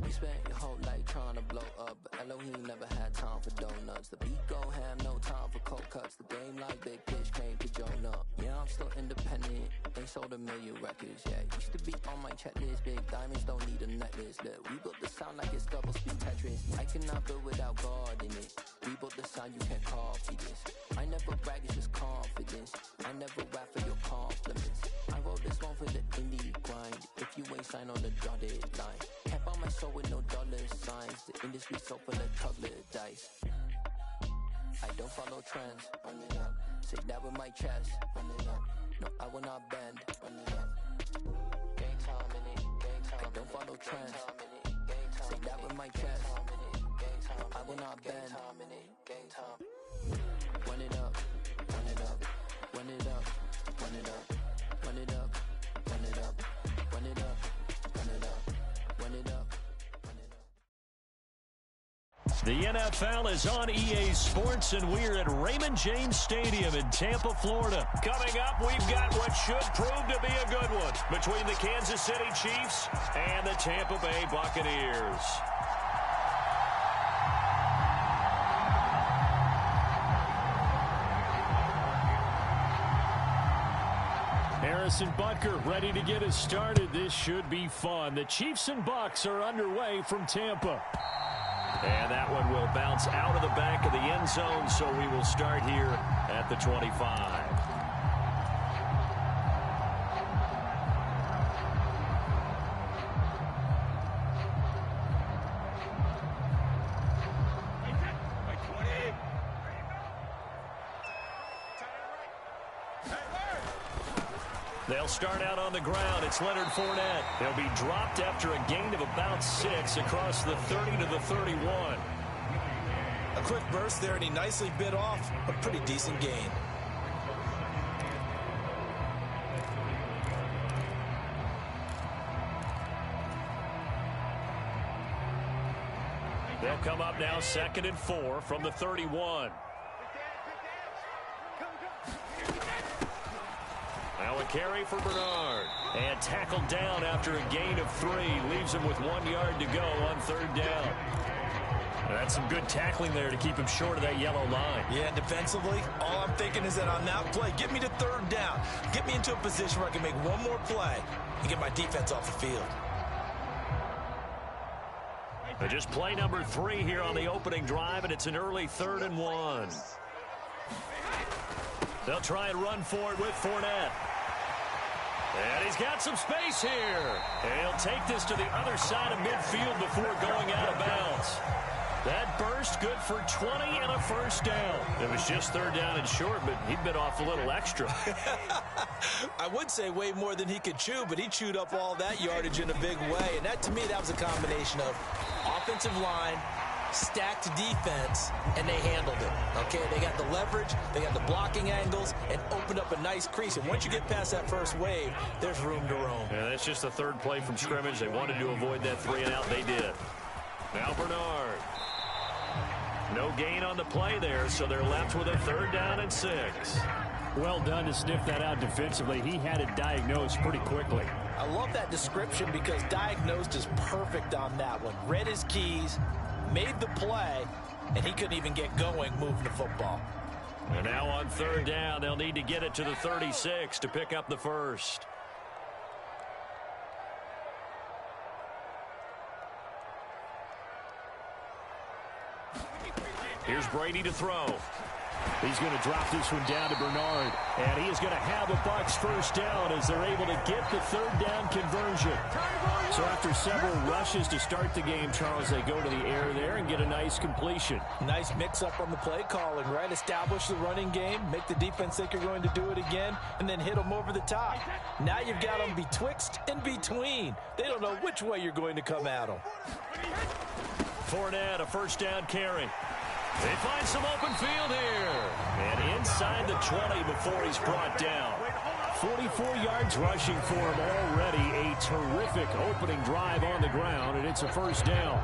You spent your whole life trying to blow up, but Elohim never had time for donuts. The beat go ham, no time for cold cuts. The game like Big Pitch came to Jonah. Yeah, I'm still independent, ain't sold 1 million records, yeah. Used to be on my checklist, big diamonds don't need a necklace. Look, we built the sound like it's double speed Tetris. I cannot build without God in it. We built the sound, you can't copy this. I never brag, it's just confidence. I never rap for your compliments. I wrote this one for the indie grind. If you ain't signed on the dotted line, can't buy my soul with no dollar signs. The industry so full of chocolate dice. I don't follow trends. Run it up. Say that with my chest. Run it up. No, I will not bend. Run it up. Gang time in it. Gang time. I don't follow trends. Say that with my chest. No, I will not bend. Gang time. Run it up. Run it up. Run it up. Run it up. Run it up. Run it up. Run it up. Run it up. Run it up. The NFL is on EA Sports, and we're at Raymond James Stadium in Tampa, Florida. Coming up, we've got what should prove to be a good one between the Kansas City Chiefs and the Tampa Bay Buccaneers. Harrison Butker ready to get us started. This should be fun. The Chiefs and Bucs are underway from Tampa. And that one will bounce out of the back of the end zone, so we will start here at the 25. They'll start out on the ground. It's Leonard Fournette. He'll be dropped after a gain of about 6 across the 30 to the 31. A quick burst there, and he nicely bit off a pretty decent gain. They'll come up now 2nd and 4 from the 31. Now a carry for Bernard. And tackled down after a gain of 3. Leaves him with 1 yard to go on 3rd down. That's some good tackling there to keep him short of that yellow line. Yeah, defensively, all I'm thinking is that on that play, get me to 3rd down. Get me into a position where I can make one more play and get my defense off the field. Just play number 3 here on the opening drive, and it's an early 3rd and 1. They'll try and run for it with Fournette. And he's got some space here. And he'll take this to the other side of midfield before going out of bounds. That burst first, good for 20 and a first down. It was just third down and short, but he bit off a little extra. I would say way more than he could chew, but he chewed up all that yardage in a big way. And that, to me, that was a combination of offensive line, stacked defense, and they handled it. Okay, they got the leverage, they got the blocking angles, and opened up a nice crease. And once you get past that first wave, there's room to roam. Yeah, that's just the third play from scrimmage. They wanted to avoid that 3-and-out. They did. Now Bernard. No gain on the play there, so they're left with a third down and 6. Well done to sniff that out defensively. He had it diagnosed pretty quickly. I love that description because diagnosed is perfect on that one. Read his keys, made the play, and he couldn't even get going moving the football. And now on third down, they'll need to get it to the 36 to pick up the first. Here's Brady to throw. He's going to drop this one down to Bernard. And he is going to have a Bucs first down as they're able to get the third down conversion. So after several rushes to start the game, Charles, they go to the air there and get a nice completion. Nice mix-up on the play calling, right? Establish the running game, make the defense think you're going to do it again, and then hit them over the top. Now you've got them betwixt and between. They don't know which way you're going to come at them. Fournette, a first down carry. They find some open field here. And inside the 20 before he's brought down. 44 yards rushing for him already. A terrific opening drive on the ground, and it's a first down.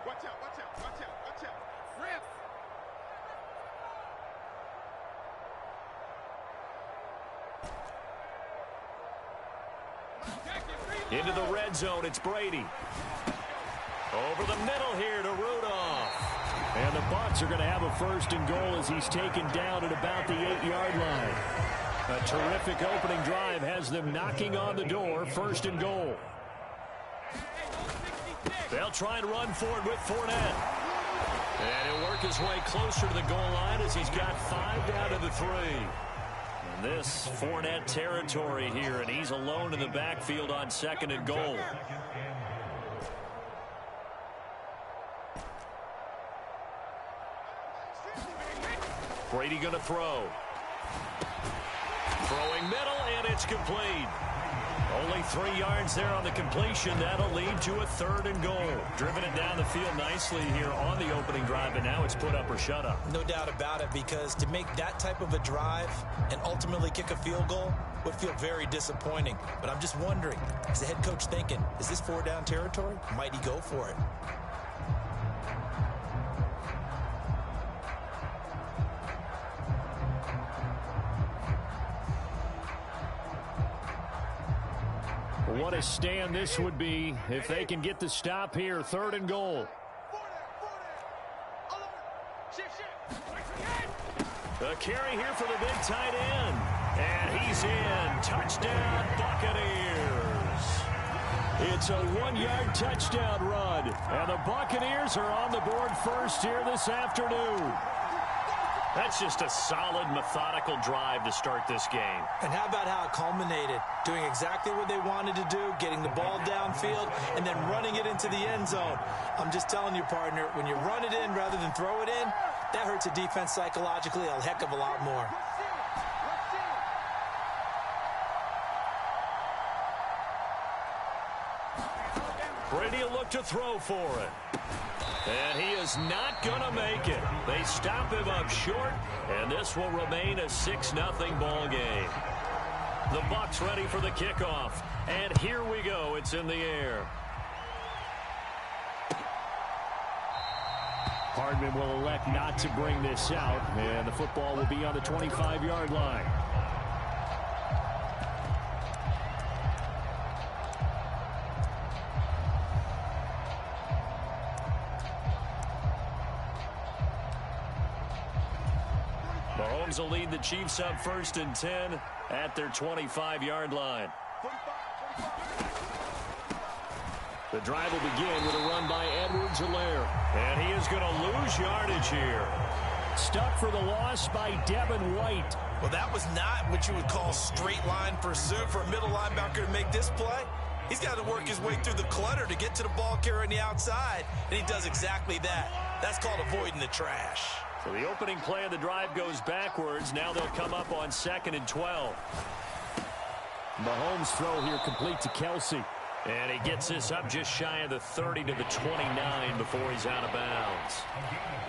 Watch out, watch out, watch out, watch out. Rip. Into the red zone, it's Brady. Over the middle here to Rudolph. And the Bucs are going to have a first and goal as he's taken down at about the 8-yard line. A terrific opening drive has them knocking on the door. First and goal. They'll try and run for it with Fournette. And he'll work his way closer to the goal line as he's got 5 down to the 3. And this Fournette territory here, and he's alone in the backfield on second and goal. Brady going to throw. Throwing middle, and it's complete. Only 3 yards there on the completion. That'll lead to a third and goal. Driven it down the field nicely here on the opening drive, and now it's put up or shut up. No doubt about it, because to make that type of a drive and ultimately kick a field goal would feel very disappointing. But I'm just wondering, is the head coach thinking, is this 4-down territory? Might he go for it? What a stand this would be if they can get the stop here. Third and goal. A carry here for the big tight end. And he's in. Touchdown, Buccaneers. It's a 1-yard touchdown run. And the Buccaneers are on the board first here this afternoon. That's just a solid, methodical drive to start this game. And how about how it culminated? Doing exactly what they wanted to do, getting the ball downfield, and then running it into the end zone. I'm just telling you, partner, when you run it in rather than throw it in, that hurts a defense psychologically a heck of a lot more. Brady will look to throw for it. And he is not going to make it. They stop him up short, and this will remain a 6-0 ball game. The Bucs ready for the kickoff. And here we go. It's in the air. Hardman will elect not to bring this out, and the football will be on the 25-yard line. Mahomes will lead the Chiefs up 1st and 10 at their 25-yard line. The drive will begin with a run by Edwards-Helaire. And he is going to lose yardage here. Stuck for the loss by Devin White. Well, that was not what you would call straight line pursuit for a middle linebacker to make this play. He's got to work his way through the clutter to get to the ball carrier on the outside, and he does exactly that. That's called avoiding the trash. So the opening play of the drive goes backwards. Now they'll come up on 2nd and 12. Mahomes' throw here complete to Kelsey. And he gets this up just shy of the 30 to the 29 before he's out of bounds.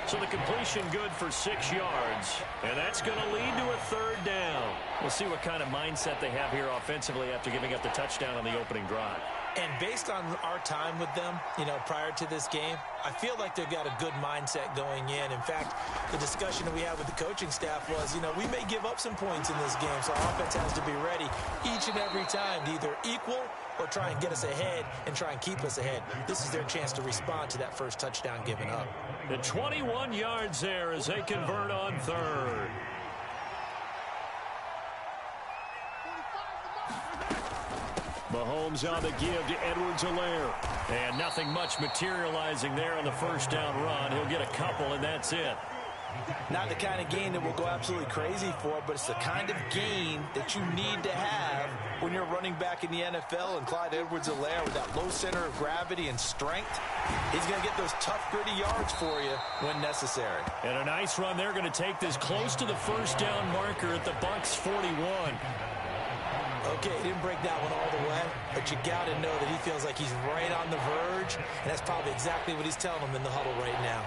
So the completion good for 6 yards. And that's going to lead to a 3rd down. We'll see what kind of mindset they have here offensively after giving up the touchdown on the opening drive. And based on our time with them, prior to this game, I feel like they've got a good mindset going in. In fact, the discussion that we had with the coaching staff was, we may give up some points in this game, so our offense has to be ready each and every time to either equal or try and get us ahead and try and keep us ahead. This is their chance to respond to that first touchdown given up. The 21 yards there as they convert on 3rd. Mahomes on the give to Edwards-Helaire. And nothing much materializing there on the first down run. He'll get a couple, and that's it. Not the kind of gain that we'll go absolutely crazy for, but it's the kind of gain that you need to have when you're running back in the NFL. And Clyde Edwards-Helaire, with that low center of gravity and strength, he's going to get those tough, gritty yards for you when necessary. And a nice run. They're going to take this close to the first down marker at the Bucs 41. Okay, he didn't break that one all the way, but you got to know that he feels like he's right on the verge, and that's probably exactly what he's telling them in the huddle right now.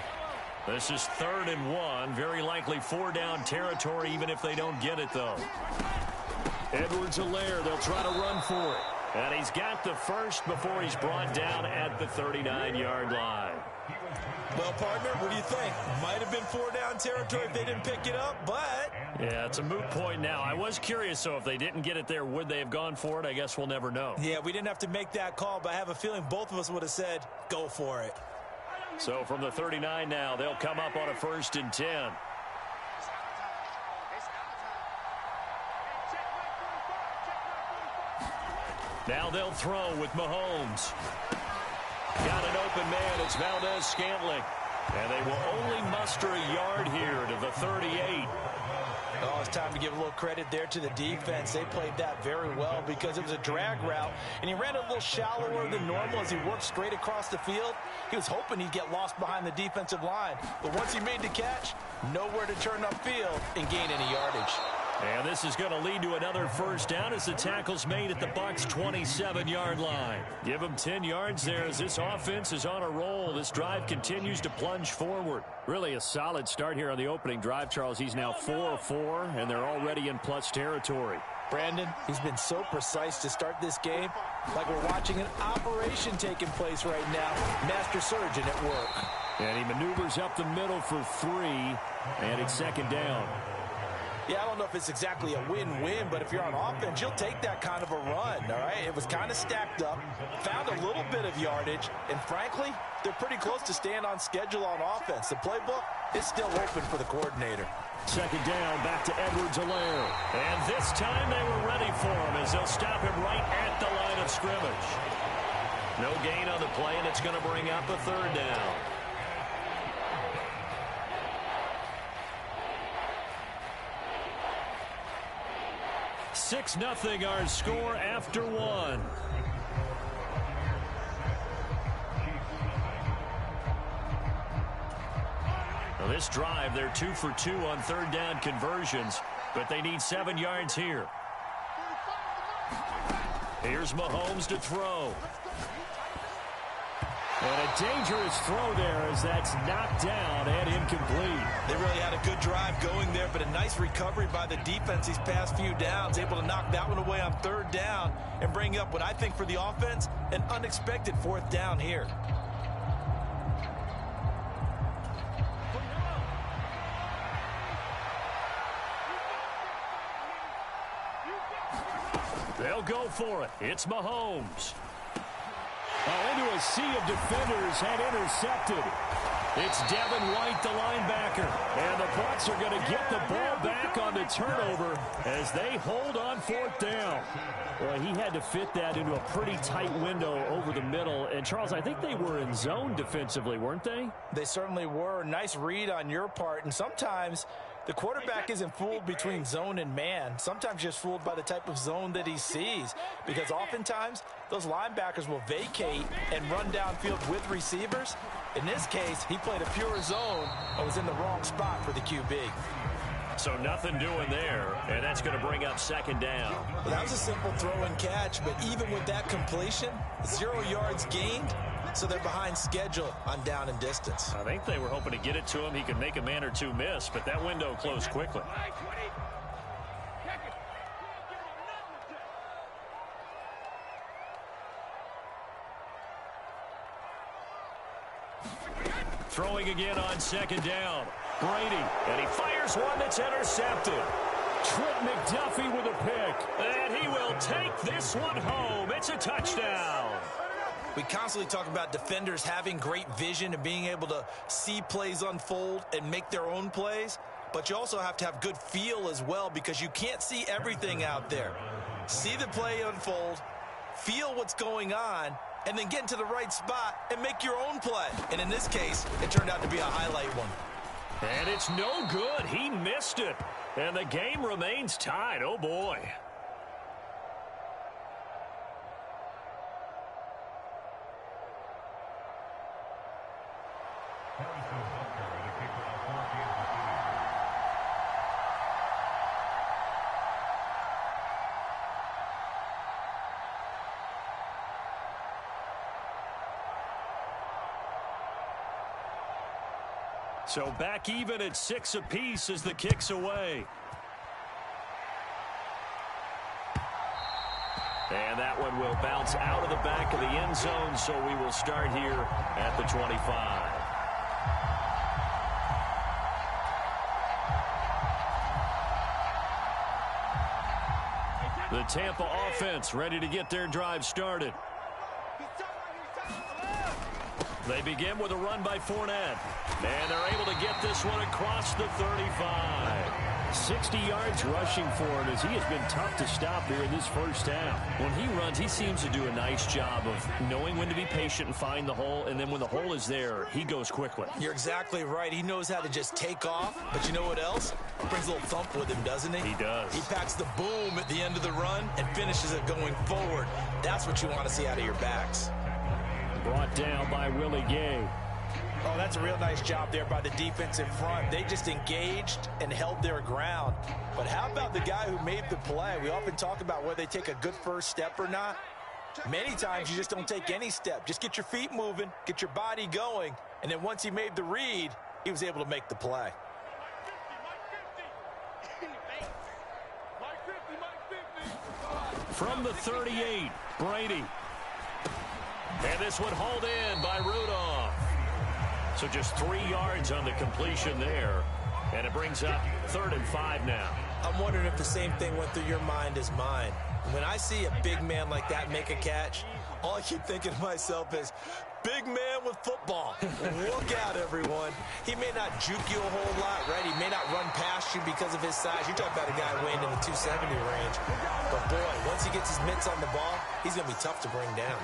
This is 3rd and 1. Very likely 4-down territory, even if they don't get it, though. Edwards-Helaire, they'll try to run for it. And he's got the first before he's brought down at the 39-yard line. Well, partner, what do you think? Might have been 4-down territory if they didn't pick it up, but... Yeah, it's a moot point now. I was curious, so if they didn't get it there, would they have gone for it? I guess we'll never know. Yeah, we didn't have to make that call, but I have a feeling both of us would have said, go for it. So from the 39 now, they'll come up on a 1st and 10. Now they'll throw with Mahomes. Got an open man. It's Valdez-Scantling. And they will only muster a yard here to the 38. Oh, it's time to give a little credit there to the defense. They played that very well because it was a drag route, and he ran a little shallower than normal as he worked straight across the field. He was hoping he'd get lost behind the defensive line, but once he made the catch, nowhere to turn upfield and gain any yardage. And this is going to lead to another first down as the tackle's made at the Bucs 27-yard line. Give them 10 yards there as this offense is on a roll. This drive continues to plunge forward. Really a solid start here on the opening drive, Charles. He's now 4-4, and they're already in plus territory. Brandon, he's been so precise to start this game, like we're watching an operation taking place right now. Master surgeon at work. And he maneuvers up the middle for 3, and it's 2nd down. Yeah, I don't know if it's exactly a win-win, but if you're on offense, you'll take that kind of a run, all right? It was kind of stacked up, found a little bit of yardage, and frankly, they're pretty close to staying on schedule on offense. The playbook is still open for the coordinator. 2nd down, back to Edwards-Helaire. And this time they were ready for him as they'll stop him right at the line of scrimmage. No gain on the play, and it's going to bring up a 3rd down. $6-0 our score after 1. Now this drive, they're 2 for 2 on 3rd down conversions, but they need 7 yards here. Here's Mahomes to throw. And a dangerous throw there as that's knocked down and incomplete. They really had a good drive going there, but a nice recovery by the defense these past few downs, able to knock that one away on 3rd down and bring up what I think for the offense, an unexpected 4th down here. They'll go for it. It's Mahomes. Into a sea of defenders and intercepted. It's Devin White, the linebacker. And the Bucs are going to get the ball back on the turnover as they hold on 4th down. Well, he had to fit that into a pretty tight window over the middle. And, Charles, I think they were in zone defensively, weren't they? They certainly were. Nice read on your part. And sometimes The quarterback isn't fooled between zone and man. Sometimes just fooled by the type of zone that he sees. Because oftentimes, those linebackers will vacate and run downfield with receivers. In this case, he played a pure zone and was in the wrong spot for the QB. So nothing doing there, and that's going to bring up second down. Well, that was a simple throw and catch, but even with that completion, 0 yards gained, so they're behind schedule on down and distance. I think they were hoping to get it to him. He could make a man or two miss, but that window closed quickly. Throwing again on second down. Brady, and he fires one that's intercepted. Trent McDuffie with a pick, and he will take this one home. It's a touchdown. We constantly talk about defenders having great vision and being able to see plays unfold and make their own plays, but you also have to have good feel as well because you can't see everything out there. See the play unfold, feel what's going on, and then get into the right spot and make your own play. And in this case, it turned out to be a highlight one. And it's no good. He missed it. And the game remains tied. Oh, boy. So back even at 6 apiece as the kick's away. And that one will bounce out of the back of the end zone, so we will start here at the 25. The Tampa offense ready to get their drive started. They begin with a run by Fournette. And they're able to get this one across the 35. 60 yards rushing for him as he has been tough to stop here in this first half. When he runs, he seems to do a nice job of knowing when to be patient and find the hole, and then when the hole is there, he goes quickly. You're exactly right. He knows how to just take off, but you know what else? Brings a little thump with him, doesn't he? He does. He packs the boom at the end of the run and finishes it going forward. That's what you want to see out of your backs. Brought down by Willie Gay. Oh, that's a real nice job there by the defense in front. They just engaged and held their ground. But how about the guy who made the play? We often talk about whether they take a good first step or not. Many times you just don't take any step. Just get your feet moving, get your body going, and then once he made the read, he was able to make the play. From the 38, Brady. And this one hauled in by Rudolph. So just 3 yards on the completion there. And it brings up 3rd and 5 now. I'm wondering if the same thing went through your mind as mine. When I see a big man like that make a catch, all I keep thinking to myself is, big man with football. Look out, everyone. He may not juke you a whole lot, right? He may not run past you because of his size. You're talking about a guy weighing in the 270 range. But, boy, once he gets his mitts on the ball, he's going to be tough to bring down.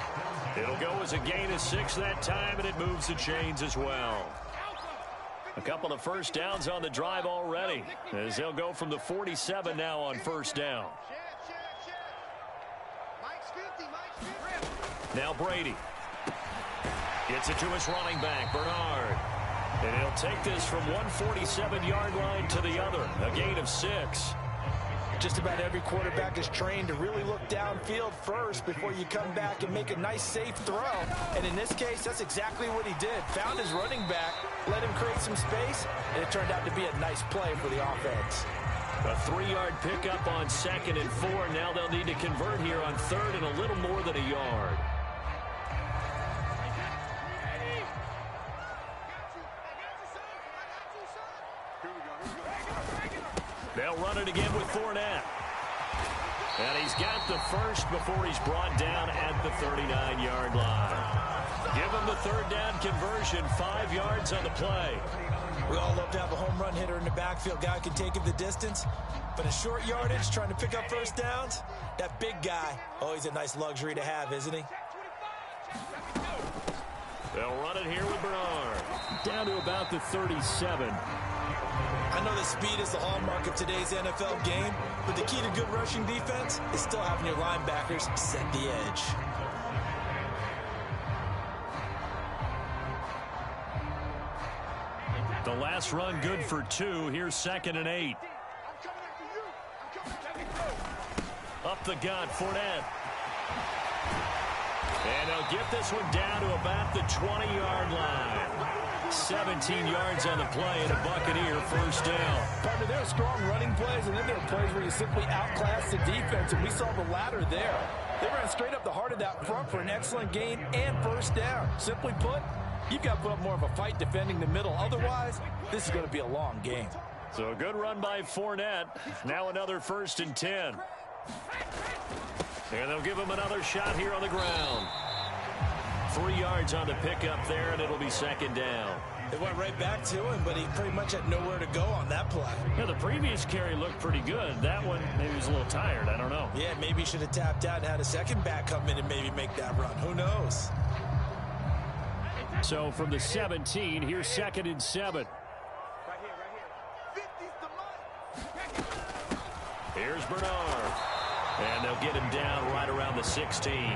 It'll go as a gain of 6 that time, and it moves the chains as well. A couple of first downs on the drive already, as they'll go from the 47 now on first down. Now Brady. Gets it to his running back, Bernard. And he'll take this from 147-yard line to the other. A gain of 6. Just about every quarterback is trained to really look downfield first before you come back and make a nice, safe throw. And in this case, that's exactly what he did. Found his running back, let him create some space, and it turned out to be a nice play for the offense. A 3-yard pickup on 2nd and 4. Now they'll need to convert here on 3rd and a little more than a yard. They'll run it again with Fournette. And he's got the first before he's brought down at the 39-yard line. Give him the 3rd down conversion, 5 yards on the play. We all love to have a home run hitter in the backfield. Guy can take it the distance. But a short yardage, trying to pick up first downs, that big guy, always a nice luxury to have, isn't he? They'll run it here with Bernard. Down to about the 37. I know that speed is the hallmark of today's NFL game, but the key to good rushing defense is still having your linebackers set the edge. The last run good for 2. Here's 2nd and 8. Up the gut, Fournette. And they'll get this one down to about the 20-yard line. 17 yards on the play and a Buccaneer first down. Partner, there are strong running plays, and then there are plays where you simply outclass the defense, and we saw the latter there. They ran straight up the heart of that front for an excellent gain and first down. Simply put, you've got to put up more of a fight defending the middle. Otherwise, this is going to be a long game. So a good run by Fournette. Now another 1st and 10. And they'll give him another shot here on the ground. 3 yards on the pickup there, and it'll be 2nd down. They went right back to him, but he pretty much had nowhere to go on that play. Yeah, the previous carry looked pretty good. That one, maybe he was a little tired. I don't know. Yeah, maybe he should have tapped out and had a second back come in and maybe make that run. Who knows? So from the 17, here's 2nd and 7. Here's Bernard. And they'll get him down right around the 16.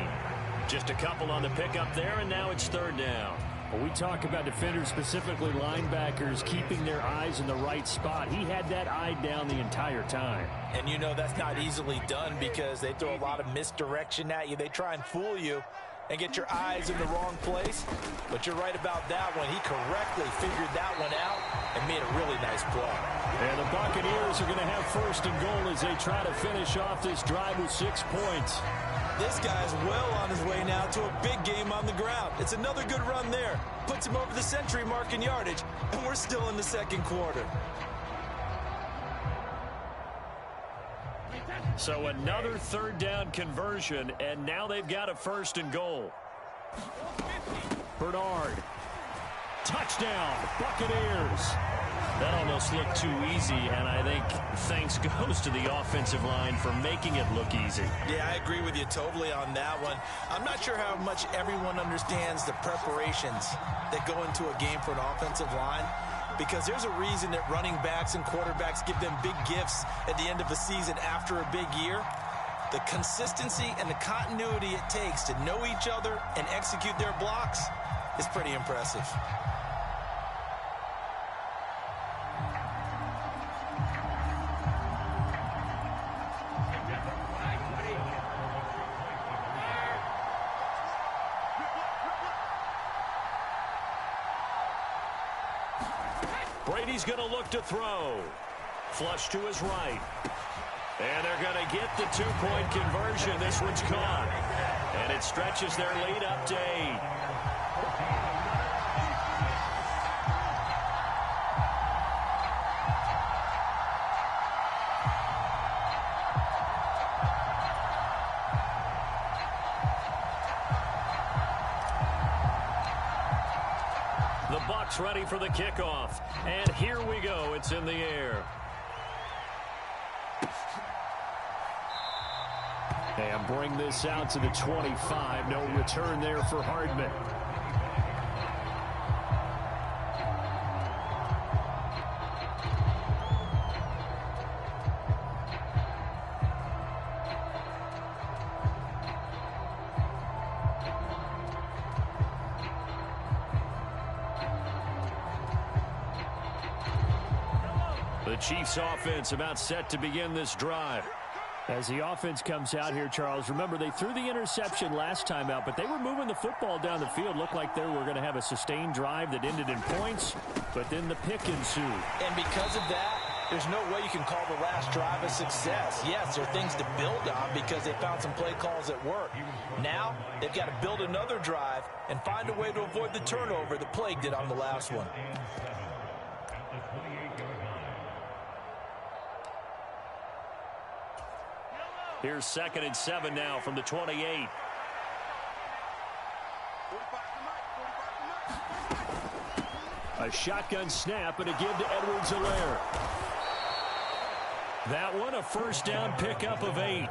Just a couple on the pickup there, and now it's 3rd down. Well, we talk about defenders, specifically linebackers, keeping their eyes in the right spot. He had that eye down the entire time. And you know that's not easily done because they throw a lot of misdirection at you. They try and fool you and get your eyes in the wrong place. But you're right about that one. He correctly figured that one out and made a really nice play. And the Buccaneers are going to have 1st and goal as they try to finish off this drive with 6 points. This guy's well on his way now to a big game on the ground. It's another good run there. Puts him over the century mark in yardage, and we're still in the 2nd quarter. So another 3rd down conversion, and now they've got a 1st and goal. Bernard. Touchdown, Buccaneers. That almost looked too easy, and I think thanks goes to the offensive line for making it look easy. Yeah, I agree with you totally on that one. I'm not sure how much everyone understands the preparations that go into a game for an offensive line, because there's a reason that running backs and quarterbacks give them big gifts at the end of the season after a big year. The consistency and the continuity it takes to know each other and execute their blocks is pretty impressive. Brady's going to look to throw. Flush to his right. And they're going to get the 2-point conversion. This one's caught. And it stretches their lead up to 8. The Bucs ready for the kickoff. And here we go. It's in the air. And bring this out to the 25. No return there for Hardman. The Chiefs offense about set to begin this drive. As the offense comes out here, Charles, remember they threw the interception last time out, but they were moving the football down the field. Looked like they were going to have a sustained drive that ended in points, but then the pick ensued. And because of that, there's no way you can call the last drive a success. Yes, there are things to build on because they found some play calls that work. Now, they've got to build another drive and find a way to avoid the turnover that plagued it on the last one. Here's 2nd and 7 now from the 28. A shotgun snap and a give to Edwards-Helaire. That one a first down pickup of 8.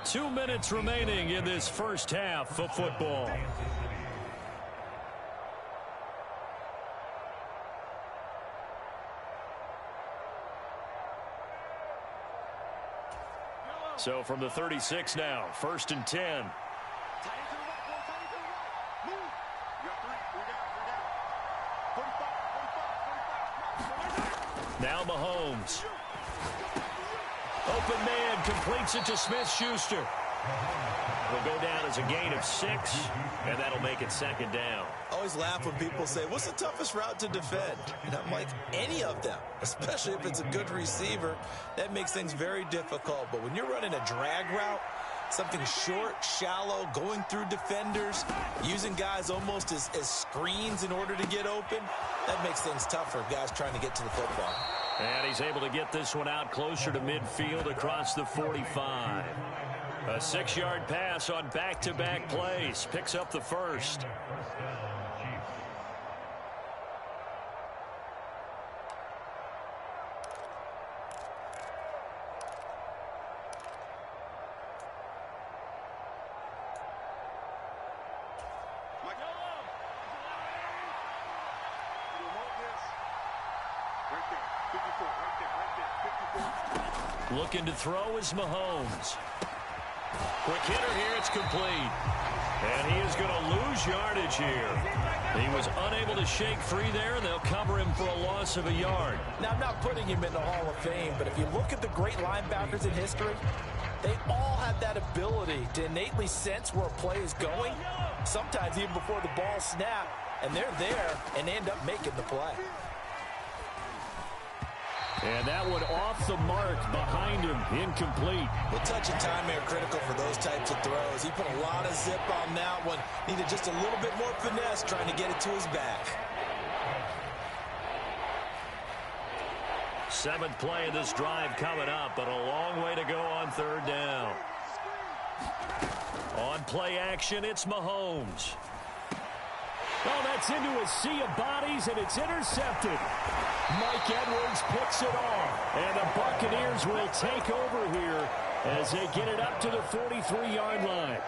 2 minutes remaining in this first half of football. So from the 36 now, 1st and 10. Now Mahomes. Open man completes it to Smith-Schuster. Will go down as a gain of 6, and that'll make it 2nd down. I always laugh when people say, what's the toughest route to defend? And I'm like, any of them, especially if it's a good receiver. That makes things very difficult. But when you're running a drag route, something short, shallow, going through defenders, using guys almost as screens in order to get open, that makes things tough for guys trying to get to the football. And he's able to get this one out closer to midfield across the 45. A 6-yard pass on back-to-back plays. Picks up the first. Looking to throw is Mahomes. Quick hitter here, it's complete. And he is going to lose yardage here. He was unable to shake free there, and they'll cover him for a loss of a yard. Now, I'm not putting him in the Hall of Fame, but if you look at the great linebackers in history, they all have that ability to innately sense where a play is going, sometimes even before the ball snaps, and they're there and they end up making the play. And that one off the mark behind him, incomplete. Well, touch and time are critical for those types of throws. He put a lot of zip on that one. Needed just a little bit more finesse trying to get it to his back. 7th play of this drive coming up, but a long way to go on 3rd down. On play action, it's Mahomes. Oh, that's into a sea of bodies, and it's intercepted. Mike Edwards picks it off, and the Buccaneers will take over here as they get it up to the 43-yard line.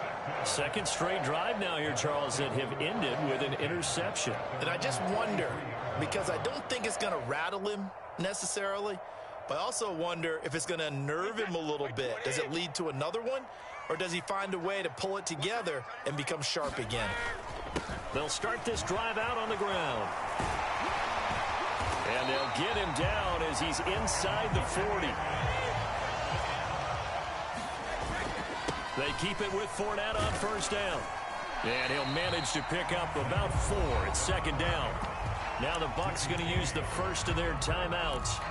2nd straight drive now here, Charles, that have ended with an interception. And I just wonder, because I don't think it's going to rattle him necessarily, but I also wonder if it's going to unnerve him a little bit. Does it lead to another one, or does he find a way to pull it together and become sharp again? They'll start this drive out on the ground. And they'll get him down as he's inside the 40. They keep it with Fournette on 1st down. And he'll manage to pick up about 4 at 2nd down. Now the Bucs going to use the first of their timeouts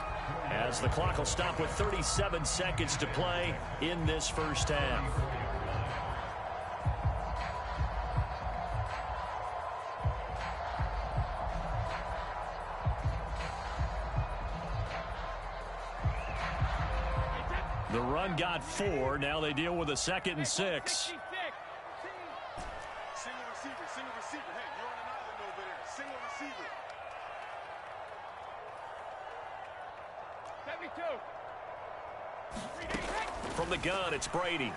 as the clock will stop with 37 seconds to play in this first half. The run got 4. Now they deal with a 2nd and 6. Single receiver. Hey, you're on an island over there. Single receiver. Let me do. From the gun, it's Brady.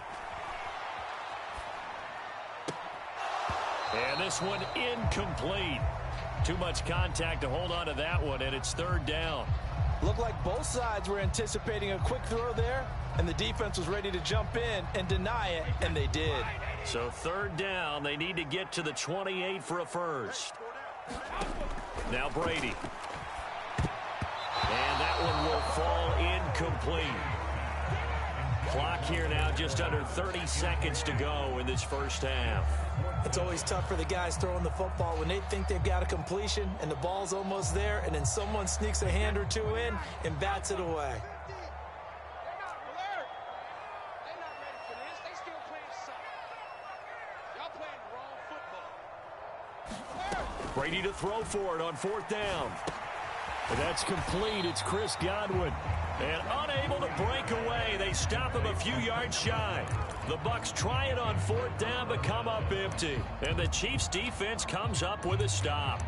And this one incomplete. Too much contact to hold on to that one, and it's 3rd down. Looked like both sides were anticipating a quick throw there, and the defense was ready to jump in and deny it, and they did. So 3rd down, they need to get to the 28 for a first. Now Brady. And that one will fall incomplete. Clock here now just under 30 seconds to go in this first half. It's always tough for the guys throwing the football when they think they've got a completion and the ball's almost there, and then someone sneaks a hand or two in and bats it away. Brady to throw for it on 4th down. And that's complete. It's Chris Godwin. And unable to break away. They stop him a few yards shy. The Bucs try it on 4th down, but come up empty. And the Chiefs defense comes up with a stop.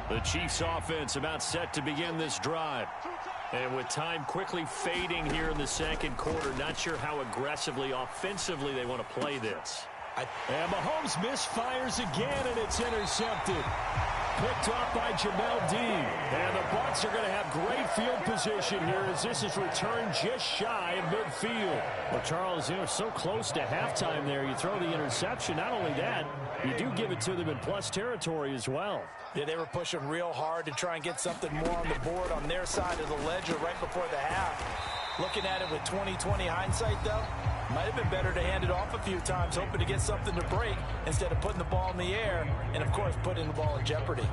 The Chiefs offense about set to begin this drive. And with time quickly fading here in the second quarter, not sure how aggressively, offensively they want to play this. And Mahomes misfires again, and it's intercepted. Picked off by Jamel Dean. And the Bucs are going to have great field position here as this is returned just shy of midfield. Well, Charles, so close to halftime there. You throw the interception. Not only that, you do give it to them in plus territory as well. Yeah, they were pushing real hard to try and get something more on the board on their side of the ledger right before the half. Looking at it with 20/20 hindsight, though, might have been better to hand it off a few times, hoping to get something to break instead of putting the ball in the air and, of course, putting the ball in jeopardy.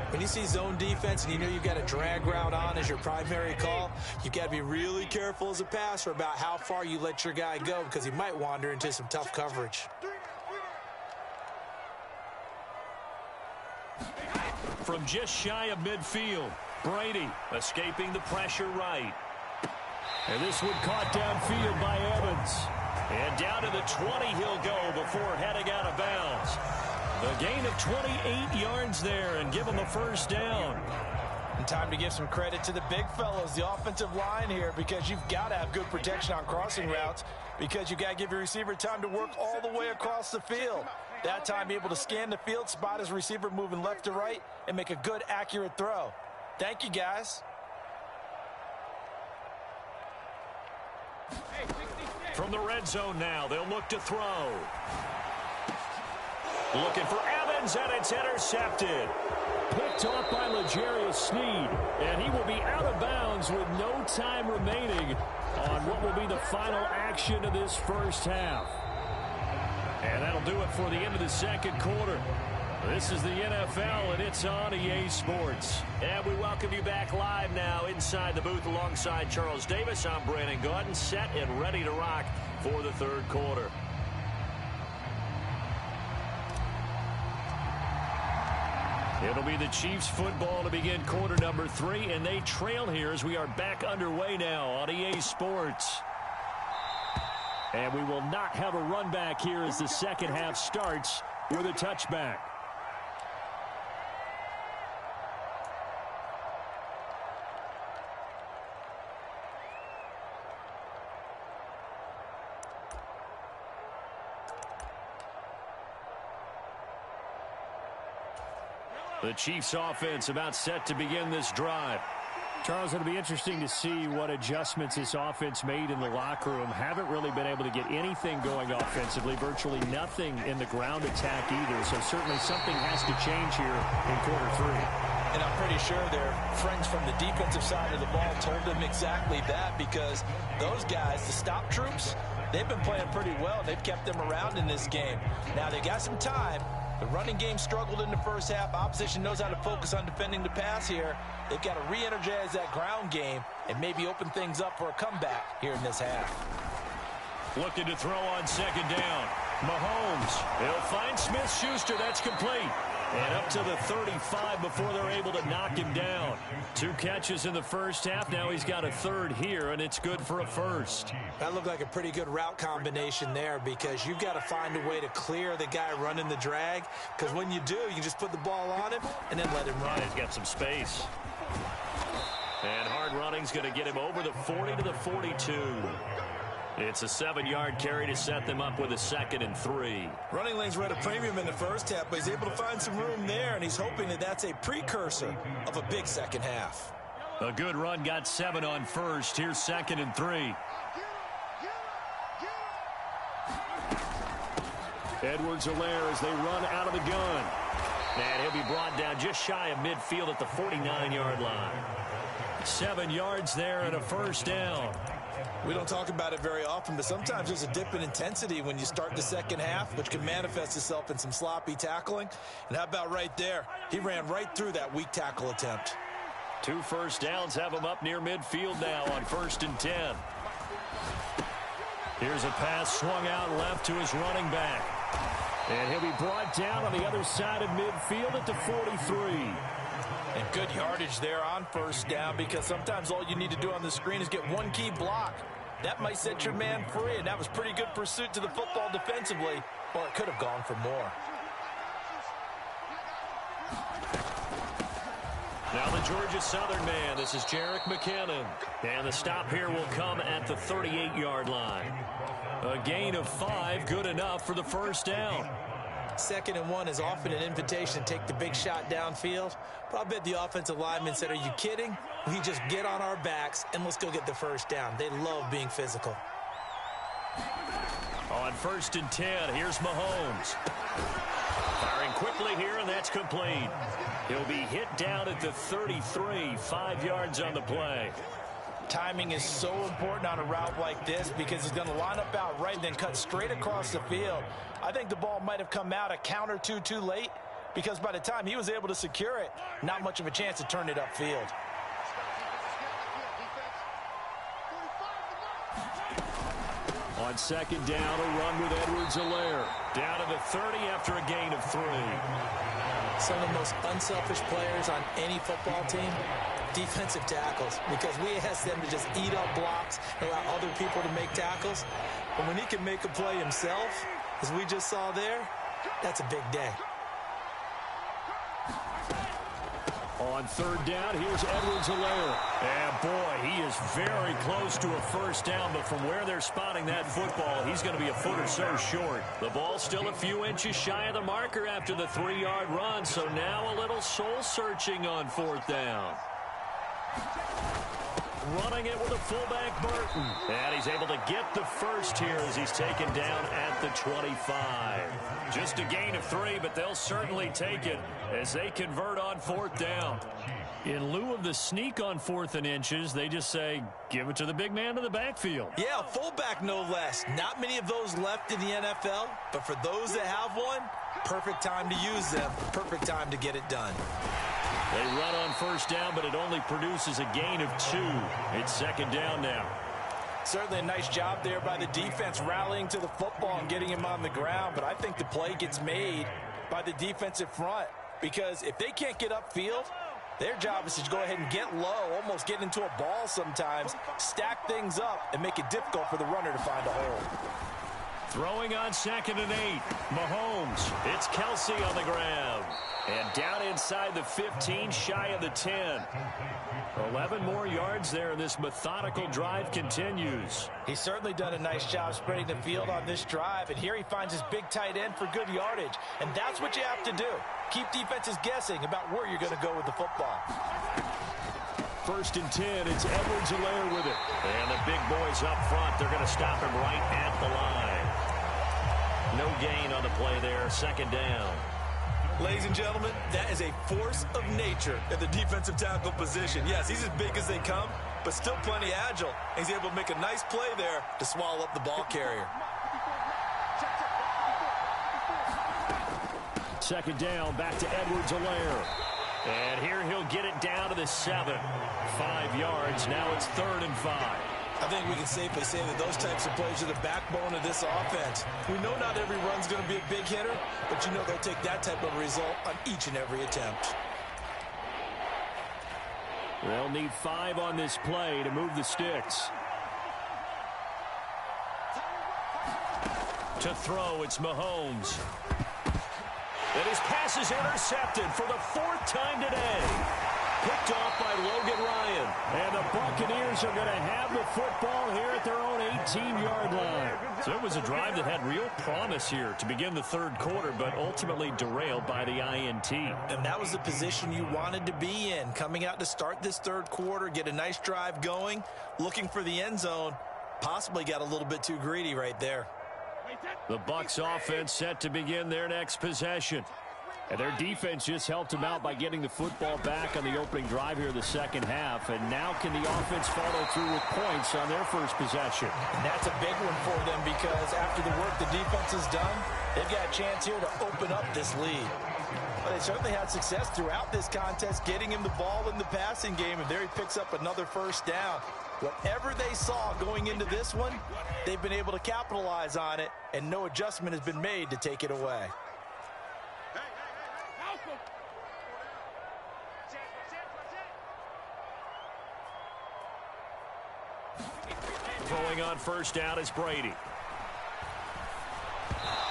When you see zone defense and you know you've got a drag route on as your primary call, you've got to be really careful as a passer about how far you let your guy go because he might wander into some tough coverage. From just shy of midfield, Brady escaping the pressure right. And this one caught downfield by Evans. And down to the 20 he'll go before heading out of bounds. A gain of 28 yards there and give him a first down. And time to give some credit to the big fellas, the offensive line here, because you've got to have good protection on crossing routes because you've got to give your receiver time to work all the way across the field. That time be able to scan the field, spot his receiver moving left to right, and make a good, accurate throw. Thank you, guys. From the red zone now, they'll look to throw. Looking for Evans, and it's intercepted. Picked off by L'Jarius Sneed, and he will be out of bounds with no time remaining on what will be the final action of this first half. And that'll do it for the end of the second quarter. This is the NFL, and it's on EA Sports. And we welcome you back live now inside the booth alongside Charles Davis. I'm Brandon Gaudin, set and ready to rock for the third quarter. It'll be the Chiefs football to begin quarter number 3, and they trail here as we are back underway now on EA Sports. And we will not have a run back here as the second half starts with a touchback. The Chiefs offense about set to begin this drive. Charles, it'll be interesting to see what adjustments this offense made in the locker room. Haven't really been able to get anything going offensively, virtually nothing in the ground attack either. So certainly something has to change here in quarter 3. And I'm pretty sure their friends from the defensive side of the ball told them exactly that, because those guys, the stop troops, they've been playing pretty well. They've kept them around in this game. Now they got some time. The running game struggled in the first half. Opposition knows how to focus on defending the pass here. They've got to re-energize that ground game and maybe open things up for a comeback here in this half. Looking to throw on second down. Mahomes. He'll find Smith-Schuster. That's complete. And up to the 35 before they're able to knock him down. 2 catches in the first half. Now he's got a third here, and it's good for a first. That looked like a pretty good route combination there, because you've got to find a way to clear the guy running the drag, because when you do, you can just put the ball on him and then let him run. He's got some space. And hard running's going to get him over the 40 to the 42. It's a 7-yard carry to set them up with a 2nd and 3. Running lanes were at a premium in the first half, but he's able to find some room there, and he's hoping that that's a precursor of a big second half. A good run got 7 on first. Here's 2nd and 3. Edwards-Helaire as they run out of the gun. And he'll be brought down just shy of midfield at the 49-yard line. 7 yards there and a first down. We don't talk about it very often, but sometimes there's a dip in intensity when you start the second half, which can manifest itself in some sloppy tackling. And how about right there? He ran right through that weak tackle attempt. 2 first downs have him up near midfield now on 1st and 10. Here's a pass swung out left to his running back. And he'll be brought down on the other side of midfield at the 43. And good yardage there on first down, because sometimes all you need to do on the screen is get one key block. That might set your man free, and that was pretty good pursuit to the football defensively, or it could have gone for more. Now the Georgia Southern man, this is Jerick McKinnon. And the stop here will come at the 38-yard line. A gain of 5, good enough for the first down. 2nd and 1 is often an invitation to take the big shot downfield. But I bet the offensive lineman said, are you kidding? We just get on our backs and let's go get the first down. They love being physical. On 1st and 10, here's Mahomes. Firing quickly here, and that's complete. He'll be hit down at the 33, 5 yards on the play. Timing is so important on a route like this because he's going to line up out right and then cut straight across the field. I think the ball might have come out a count or two too late because by the time he was able to secure it, not much of a chance to turn it upfield. On 2nd down, a run with Edwards-Helaire. Down to the 30 after a gain of 3. Some of the most unselfish players on any football team, defensive tackles, because we ask them to just eat up blocks and allow other people to make tackles. But when he can make a play himself, as we just saw there, that's a big day. On 3rd down, here's Edwards-Helaire. And boy, he is very close to a first down, but from where they're spotting that football, he's going to be a foot or so short. The ball's still a few inches shy of the marker after the 3-yard run, so now a little soul-searching on 4th down. Running it with a fullback, Burton. And he's able to get the first here as he's taken down at the 25. Just a gain of 3, but they'll certainly take it as they convert on 4th down. In lieu of the sneak on 4th and inches, they just say, give it to the big man in the backfield. Yeah, fullback no less. Not many of those left in the NFL, but for those that have one, perfect time to use them, perfect time to get it done. They run on 1st down, but it only produces a gain of 2. It's 2nd down now. Certainly a nice job there by the defense rallying to the football and getting him on the ground, but I think the play gets made by the defensive front because if they can't get upfield, their job is to go ahead and get low, almost get into a ball sometimes, stack things up, and make it difficult for the runner to find a hole. Throwing on 2nd and 8. Mahomes. It's Kelsey on the ground. And down inside the 15, shy of the 10. 11 more yards there, and this methodical drive continues. He's certainly done a nice job spreading the field on this drive, and here he finds his big tight end for good yardage. And that's what you have to do. Keep defenses guessing about where you're going to go with the football. 1st and 10, it's Edwards-Helaire with it. And the big boys up front, they're going to stop him right at the line. No gain on the play there, 2nd down. Ladies and gentlemen, that is a force of nature at the defensive tackle position. Yes, he's as big as they come, but still plenty agile. He's able to make a nice play there to swallow up the ball carrier. 2nd down, back to Edwards-Helaire. And here he'll get it down to the 7. 5 yards, now it's 3rd and 5. I think we can safely say that those types of plays are the backbone of this offense. We know not every run's going to be a big hitter, but you know they'll take that type of result on each and every attempt. They'll need 5 on this play to move the sticks. To throw, it's Mahomes. And his pass is intercepted for the 4th time today. Picked off by Logan Ryan. And the Buccaneers are going to have the football here at their own 18-yard line. So it was a drive that had real promise here to begin the 3rd quarter, but ultimately derailed by the INT. And that was the position you wanted to be in. Coming out to start this 3rd quarter, get a nice drive going, looking for the end zone. Possibly got a little bit too greedy right there. The Bucs offense set to begin their next possession. And their defense just helped them out by getting the football back on the opening drive here in the 2nd half. And now can the offense follow through with points on their first possession? And that's a big one for them because after the work the defense has done, they've got a chance here to open up this lead. But they certainly had success throughout this contest, getting him the ball in the passing game, and there he picks up another 1st down. Whatever they saw going into this one, they've been able to capitalize on it, and no adjustment has been made to take it away. Throwing on 1st down is Brady.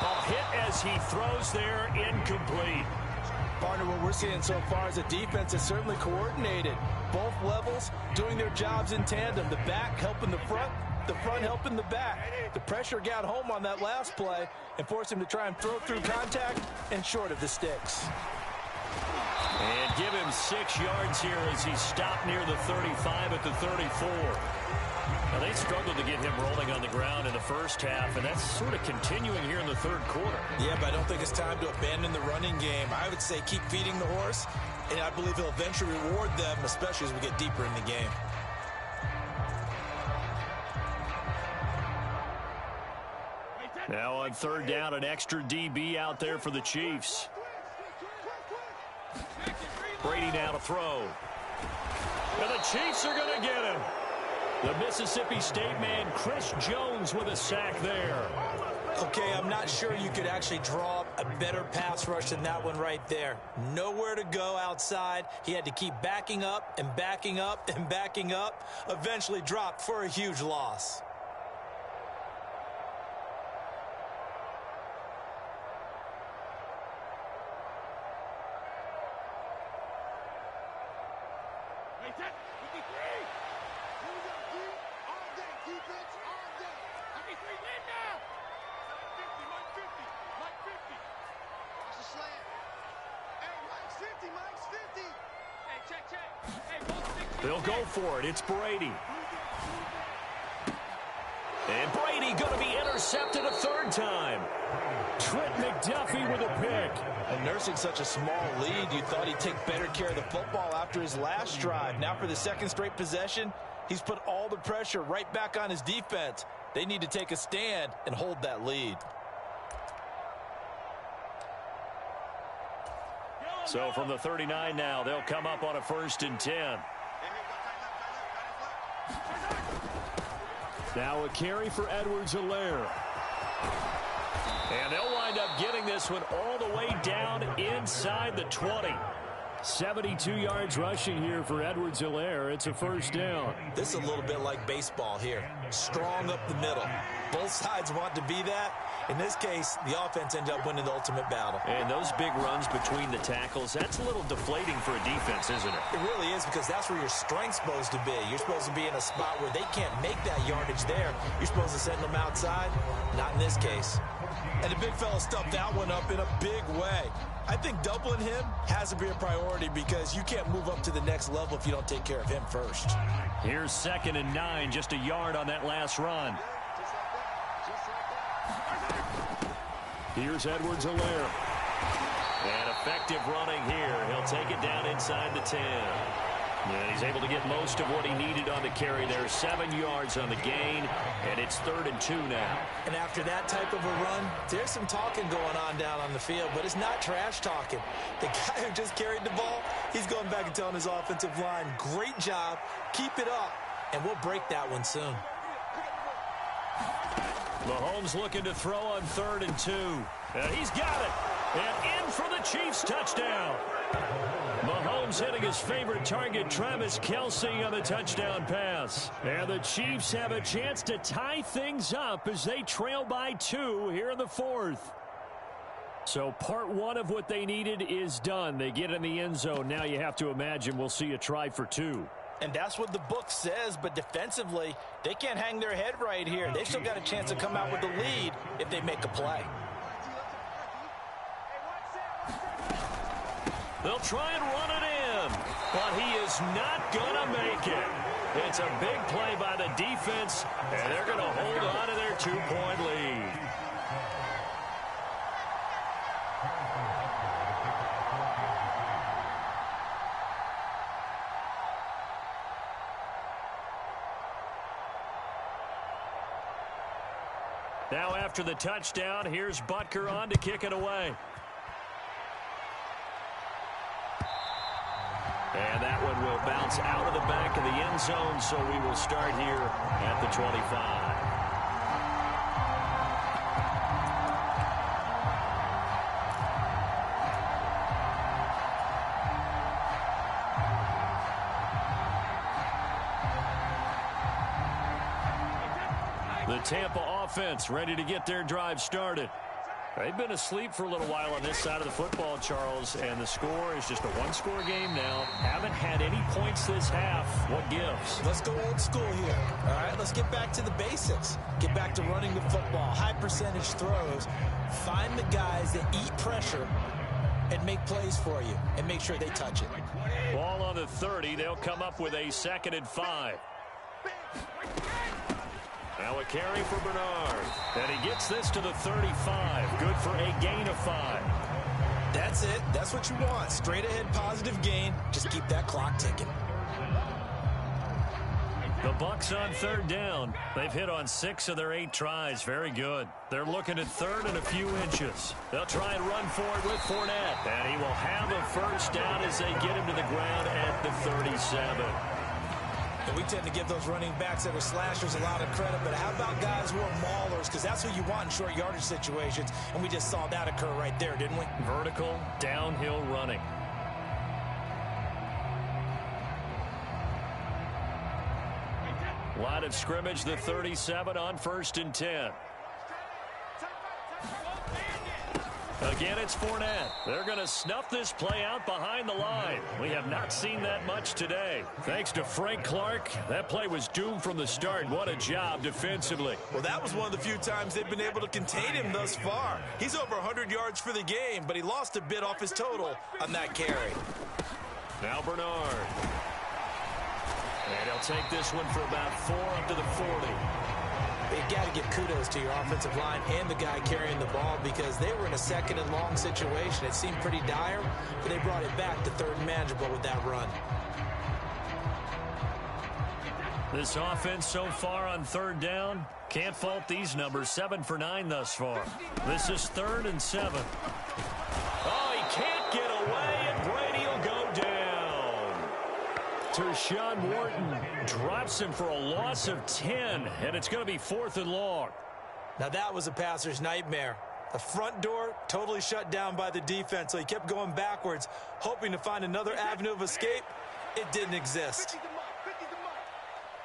Ball hit as he throws there, incomplete. Partner, what we're seeing so far is a defense is certainly coordinated. Both levels doing their jobs in tandem. The back helping the front helping the back. The pressure got home on that last play and forced him to try and throw through contact and short of the sticks. And give him 6 yards here as he stopped near the 35 at the 34. Now, they struggled to get him rolling on the ground in the first half, and that's sort of continuing here in the third quarter. Yeah, but I don't think it's time to abandon the running game. I would say keep feeding the horse, and I believe he'll eventually reward them, especially as we get deeper in the game. Now on third down, an extra DB out there for the Chiefs. Brady now to throw. And the Chiefs are going to get him. The Mississippi State man, Chris Jones, with a sack there. Okay, I'm not sure you could actually draw up a better pass rush than that one right there. Nowhere to go outside. He had to keep backing up and backing up and backing up. Eventually dropped for a huge loss. They'll go for it. It's Brady. And Brady going to be intercepted a third time. Trent McDuffie with a pick. And nursing such a small lead, you thought he'd take better care of the football after his last drive. Now for the second straight possession, he's put all the pressure right back on his defense. They need to take a stand and hold that lead. So from the 39 now, they'll come up on a 1st and 10. Now a carry for Edwards-Helaire. And they'll wind up getting this one all the way down inside the 20. 72 yards rushing here for Edwards-Helaire. It's a first down. This is a little bit like baseball here. Strong up the middle. Both sides want to be that. In this case, the offense ended up winning the ultimate battle. And those big runs between the tackles, that's a little deflating for a defense, isn't it? It really is, because that's where your strength's supposed to be. You're supposed to be in a spot where they can't make that yardage there. You're supposed to send them outside. Not in this case. And the big fella stuffed that one up in a big way. I think doubling him has to be a priority, because you can't move up to the next level if you don't take care of him first. Here's 2nd and 9, just a yard on that last run. Here's Edwards-Helaire. And effective running here. He'll take it down inside the 10. And he's able to get most of what he needed on the carry there. 7 yards on the gain, and it's 3rd and 2 now. And after that type of a run, there's some talking going on down on the field, but it's not trash talking. The guy who just carried the ball, he's going back and telling his offensive line, great job, keep it up, and we'll break that one soon. Mahomes looking to throw on 3rd and 2. And he's got it. And in for the Chiefs touchdown. Mahomes hitting his favorite target, Travis Kelce, on the touchdown pass. And the Chiefs have a chance to tie things up as they trail by 2 here in the 4th. So part 1 of what they needed is done. They get in the end zone. Now you have to imagine we'll see a try for 2. And that's what the book says, but defensively, they can't hang their head right here. They've still got a chance to come out with the lead if they make a play. They'll try and run it in, but he is not going to make it. It's a big play by the defense, and they're going to hold on to their 2-point lead. Now after the touchdown, here's Butker on to kick it away. And that one will bounce out of the back of the end zone, so we will start here at the 25. The Tampa offense ready to get their drive started. They've been asleep for a little while on this side of the football, Charles, and the score is just a one-score game now. Haven't had any points this half. What gives? Let's go old school here. All right, let's get back to the basics. Get back to running the football, high percentage throws. Find the guys that eat pressure and make plays for you and make sure they touch it. Ball on the 30. They'll come up with a 2nd and 5. Now a carry for Bernard. And he gets this to the 35. Good for a gain of 5. That's it. That's what you want. Straight ahead positive gain. Just keep that clock ticking. The Bucs on 3rd down. They've hit on 6 of their 8 tries. Very good. They're looking at 3rd and a few inches. They'll try and run for it with Fournette. And he will have a 1st down as they get him to the ground at the 37. And we tend to give those running backs that are slashers a lot of credit, but how about guys who are maulers? Because that's who you want in short yardage situations, and we just saw that occur right there, didn't we? Vertical, downhill running. Line of scrimmage, the 37 on 1st and 10. Again, it's Fournette. They're going to snuff this play out behind the line. We have not seen that much today. Thanks to Frank Clark, that play was doomed from the start. What a job defensively. Well, that was one of the few times they've been able to contain him thus far. He's over 100 yards for the game, but he lost a bit off his total on that carry. Now Bernard. And he'll take this one for about 4 up to the 40. You got to give kudos to your offensive line and the guy carrying the ball because they were in a 2nd and long situation. It seemed pretty dire, but they brought it back to 3rd and manageable with that run. This offense so far on 3rd down, can't fault these numbers. 7 for 9 thus far. This is 3rd and 7. Oh, he can't get away, and Brady will go down. Tershawn Wharton drops him for a loss of 10, and it's going to be 4th and long. Now that was a passer's nightmare. The front door totally shut down by the defense, so he kept going backwards, hoping to find another avenue of escape. It didn't exist.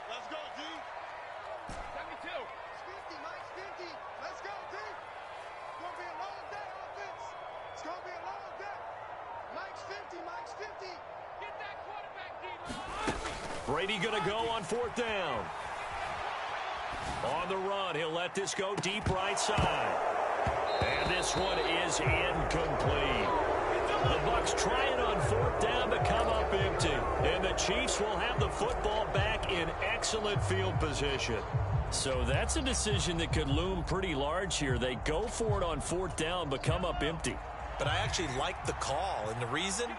Let's go, D. 72. It's 50, Mike, 50. Let's go, D. It's going to be a long day, offense. It's going to be a long day. Mike's 50, Mike's 50. Get that quarterback, D. Brady going to go on 4th down. On the run, he'll let this go deep right side. And this one is incomplete. The Bucs try it on 4th down to come up empty. And the Chiefs will have the football back in excellent field position. So that's a decision that could loom pretty large here. They go for it on 4th down but come up empty. But I actually like the call, and the reason?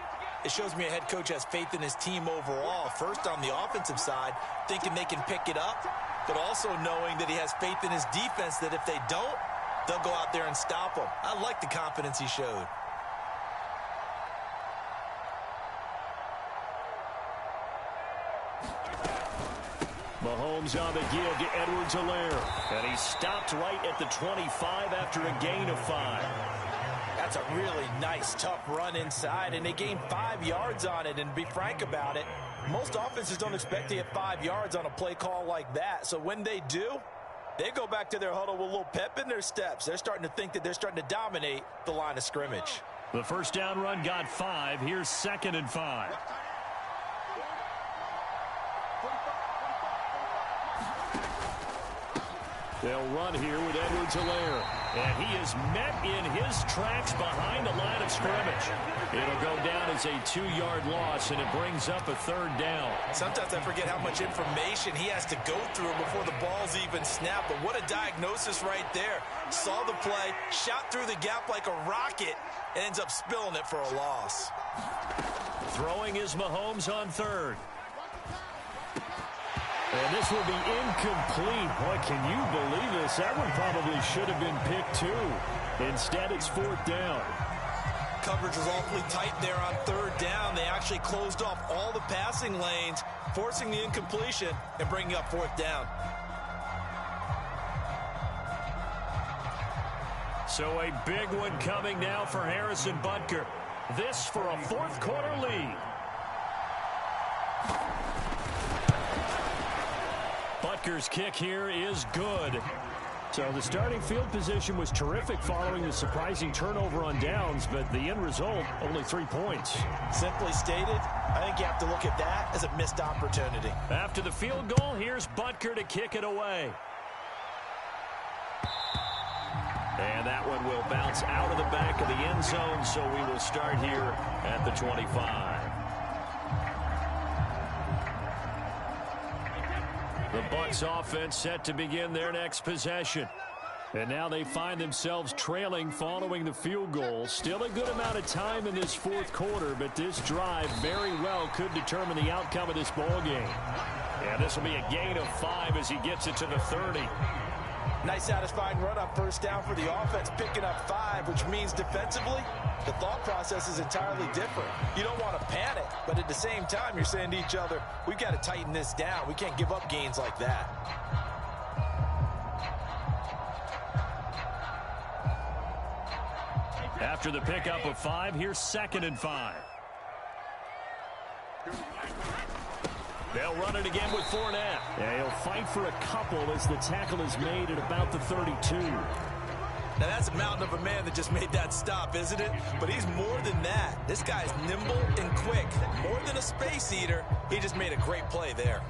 It shows me a head coach has faith in his team overall. First, on the offensive side, thinking they can pick it up, but also knowing that he has faith in his defense that if they don't, they'll go out there and stop them. I like the confidence he showed. Mahomes on the give to Edwards-Helaire. And he stopped right at the 25 after a gain of 5. That's a really nice, tough run inside, and they gained 5 yards on it. And to be frank about it, most offenses don't expect to get 5 yards on a play call like that. So when they do, they go back to their huddle with a little pep in their steps. They're starting to think that they're starting to dominate the line of scrimmage. The 1st down run got 5. Here's 2nd and 5. They'll run here with Edwards-Helaire. And he is met in his tracks behind the line of scrimmage. It'll go down as a 2-yard loss, and it brings up a 3rd down. Sometimes I forget how much information he has to go through before the ball's even snapped. But what a diagnosis right there. Saw the play, shot through the gap like a rocket, and ends up spilling it for a loss. Throwing is Mahomes on 3rd. And this will be incomplete. Boy, can you believe this? That one probably should have been picked too. Instead, it's 4th down. Coverage was awfully tight there on 3rd down. They actually closed off all the passing lanes, forcing the incompletion and bringing up 4th down. So a big one coming now for Harrison Butker. This for a 4th quarter lead. Butker's kick here is good. So the starting field position was terrific following the surprising turnover on downs, but the end result, only 3 points. Simply stated, I think you have to look at that as a missed opportunity. After the field goal, here's Butker to kick it away. And that one will bounce out of the back of the end zone, so we will start here at the 25. The Bucs offense set to begin their next possession. And now they find themselves trailing following the field goal. Still a good amount of time in this fourth quarter, but this drive very well could determine the outcome of this ball game. And this will be a gain of 5 as he gets it to the 30. Nice satisfying run on first down for the offense, picking up 5, which means defensively, the thought process is entirely different. You don't want to panic, but at the same time, you're saying to each other, we've got to tighten this down. We can't give up gains like that. After the pickup of 5, here's 2nd and 5. They'll run it again with Fournette. Yeah, he'll fight for a couple as the tackle is made at about the 32. Now, that's a mountain of a man that just made that stop, isn't it? But he's more than that. This guy's nimble and quick. More than a space eater, he just made a great play there.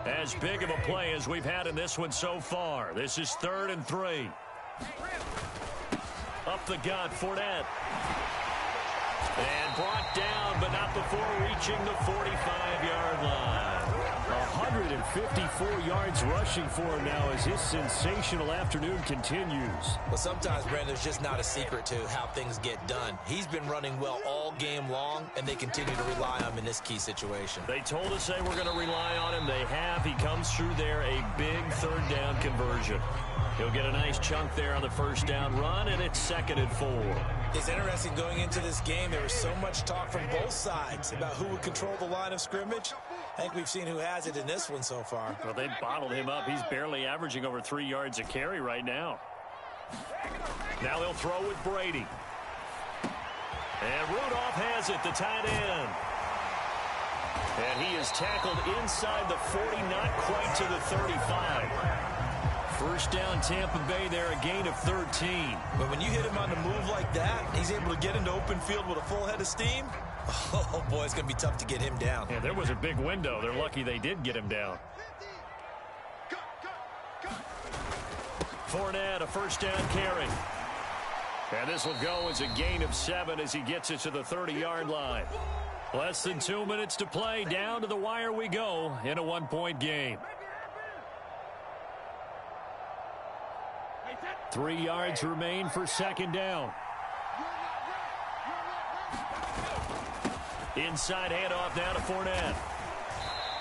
As big of a play as we've had in this one so far. This is 3rd and 3. Up the gut, Fournette. And brought down, but not before reaching the 45-yard line. 154 yards rushing for him now as his sensational afternoon continues. Well, sometimes, Brandon, there's just not a secret to how things get done. He's been running well all game long, and they continue to rely on him in this key situation. They told us they were going to rely on him. They have. He comes through there, a big 3rd down conversion. He'll get a nice chunk there on the first down run, and it's 2nd and 4. It's interesting going into this game. There was so much talk from both sides about who would control the line of scrimmage. I think we've seen who has it in this one so far. Well, they bottled him up. He's barely averaging over 3 yards a carry right now. Now they'll throw with Brady. And Rudolph has it, the tight end. And he is tackled inside the 40, not quite to the 35. First down, Tampa Bay there, a gain of 13. But when you hit him on the move like that, he's able to get into open field with a full head of steam. Oh, boy, it's going to be tough to get him down. Yeah, there was a big window. They're lucky they did get him down. Fournette, a first down carry. And this will go as a gain of 7 as he gets it to the 30-yard line. Less than 2 minutes to play. Down to the wire we go in a 1-point game. 3 yards remain for 2nd down. Inside handoff now to Fournette.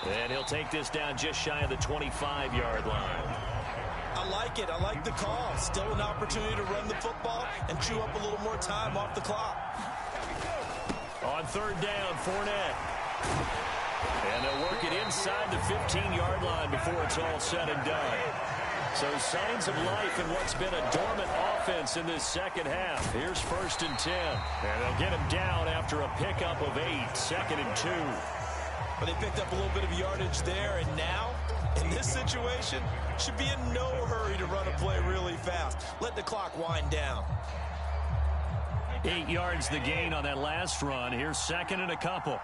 And he'll take this down just shy of the 25-yard line. I like it. I like the call. Still an opportunity to run the football and chew up a little more time off the clock. On 3rd down, Fournette. And they'll work it inside the 15-yard line before it's all said and done. So signs of life in what's been a dormant offense in this second half. Here's 1st and 10. And they'll get him down after a pickup of 8. 2nd and 2. But they picked up a little bit of yardage there, and now, in this situation, should be in no hurry to run a play really fast. Let the clock wind down. 8 yards the gain on that last run. Here's 2nd and a couple.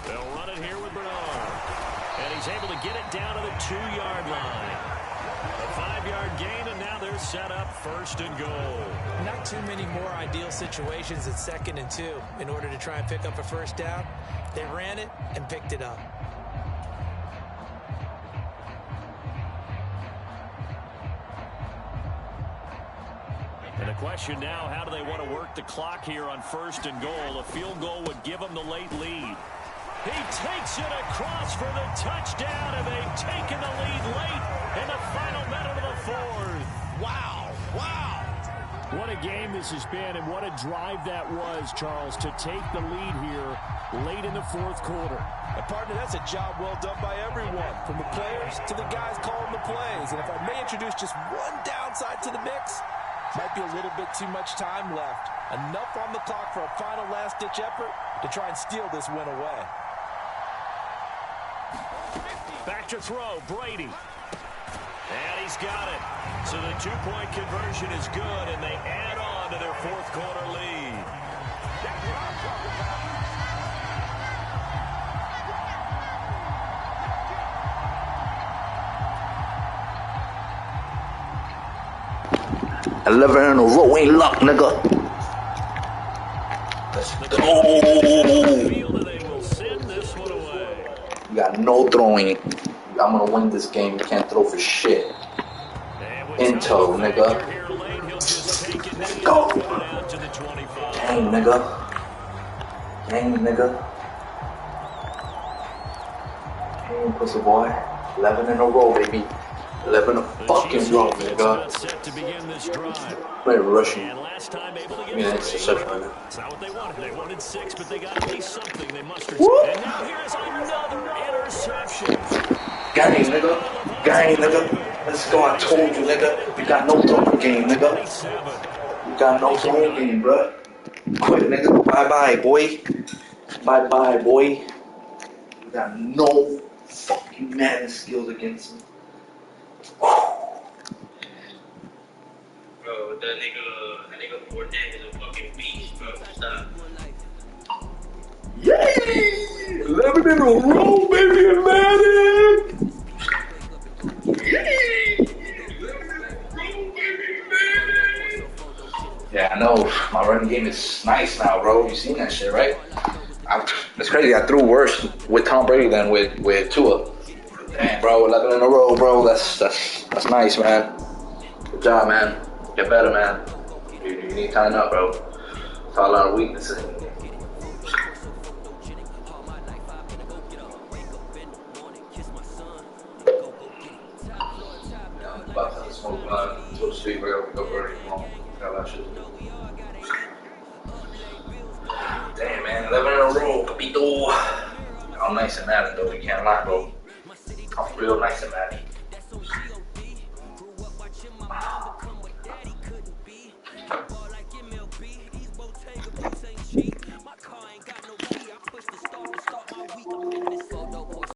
They'll run it here with Bernard. And he's able to get it down to the 2-yard line. A 5-yard gain, and now they're set up 1st and goal. Not too many more ideal situations at 2nd and 2 in order to try and pick up a first down. They ran it and picked it up. And the question now, how do they want to work the clock here on 1st and goal? A field goal would give them the late lead. He takes it across for the touchdown, and they've taken the lead late in the final minute of the 4th. Wow, wow. What a game this has been, and what a drive that was, Charles, to take the lead here late in the 4th quarter. And partner, that's a job well done by everyone, from the players to the guys calling the plays. And if I may introduce just one downside to the mix, might be a little bit too much time left. Enough on the clock for a final last-ditch effort to try and steal this win away. Back to throw, Brady. And he's got it. So the two-point conversion is good, and they add on to their fourth quarter lead. That's what I'm talking about. 11 in a row ain't luck, nigga. Let's go. You got no throwing. I'm gonna win this game. You can't throw for shit. Intel, nigga. Let's go. Dang, nigga. Dang, nigga. Dang, pussy boy. 11 in a row, baby. 11 a fucking row, nigga. They're rushing. Yeah, it's such right now. It's not what they wanted. They wanted 6, but they got at least something. They mustered. And now here's another interception. Gang, nigga. Gang, nigga. Let's go. I told you, nigga. You got no throwing game, nigga. You got no throwing game, bruh. Quit, nigga. Bye-bye, boy. Bye-bye, boy. You got no fucking man skills against me. Bro, that nigga Fournette is a fucking beast, bro. Stop. Yay! 11 in a row, baby, and Madden! Yay! 11 in a row, baby, and Madden! Yeah, I know. My running game is nice now, bro. You seen that shit, right? It's crazy. I threw worse with Tom Brady than with Tua. Damn, bro, 11 in a row, bro. That's nice, man. Good job, man. Get better, man. You need to tighten up, bro. Saw a lot of weaknesses. I'm about to smoke blunt, go to sleep. I gotta wake up early tomorrow. Got a lot of shit to do. Damn, man. 11 in a row, Capito. I'm nice and mad, though. You can't lie, bro. I'm real nice and mad.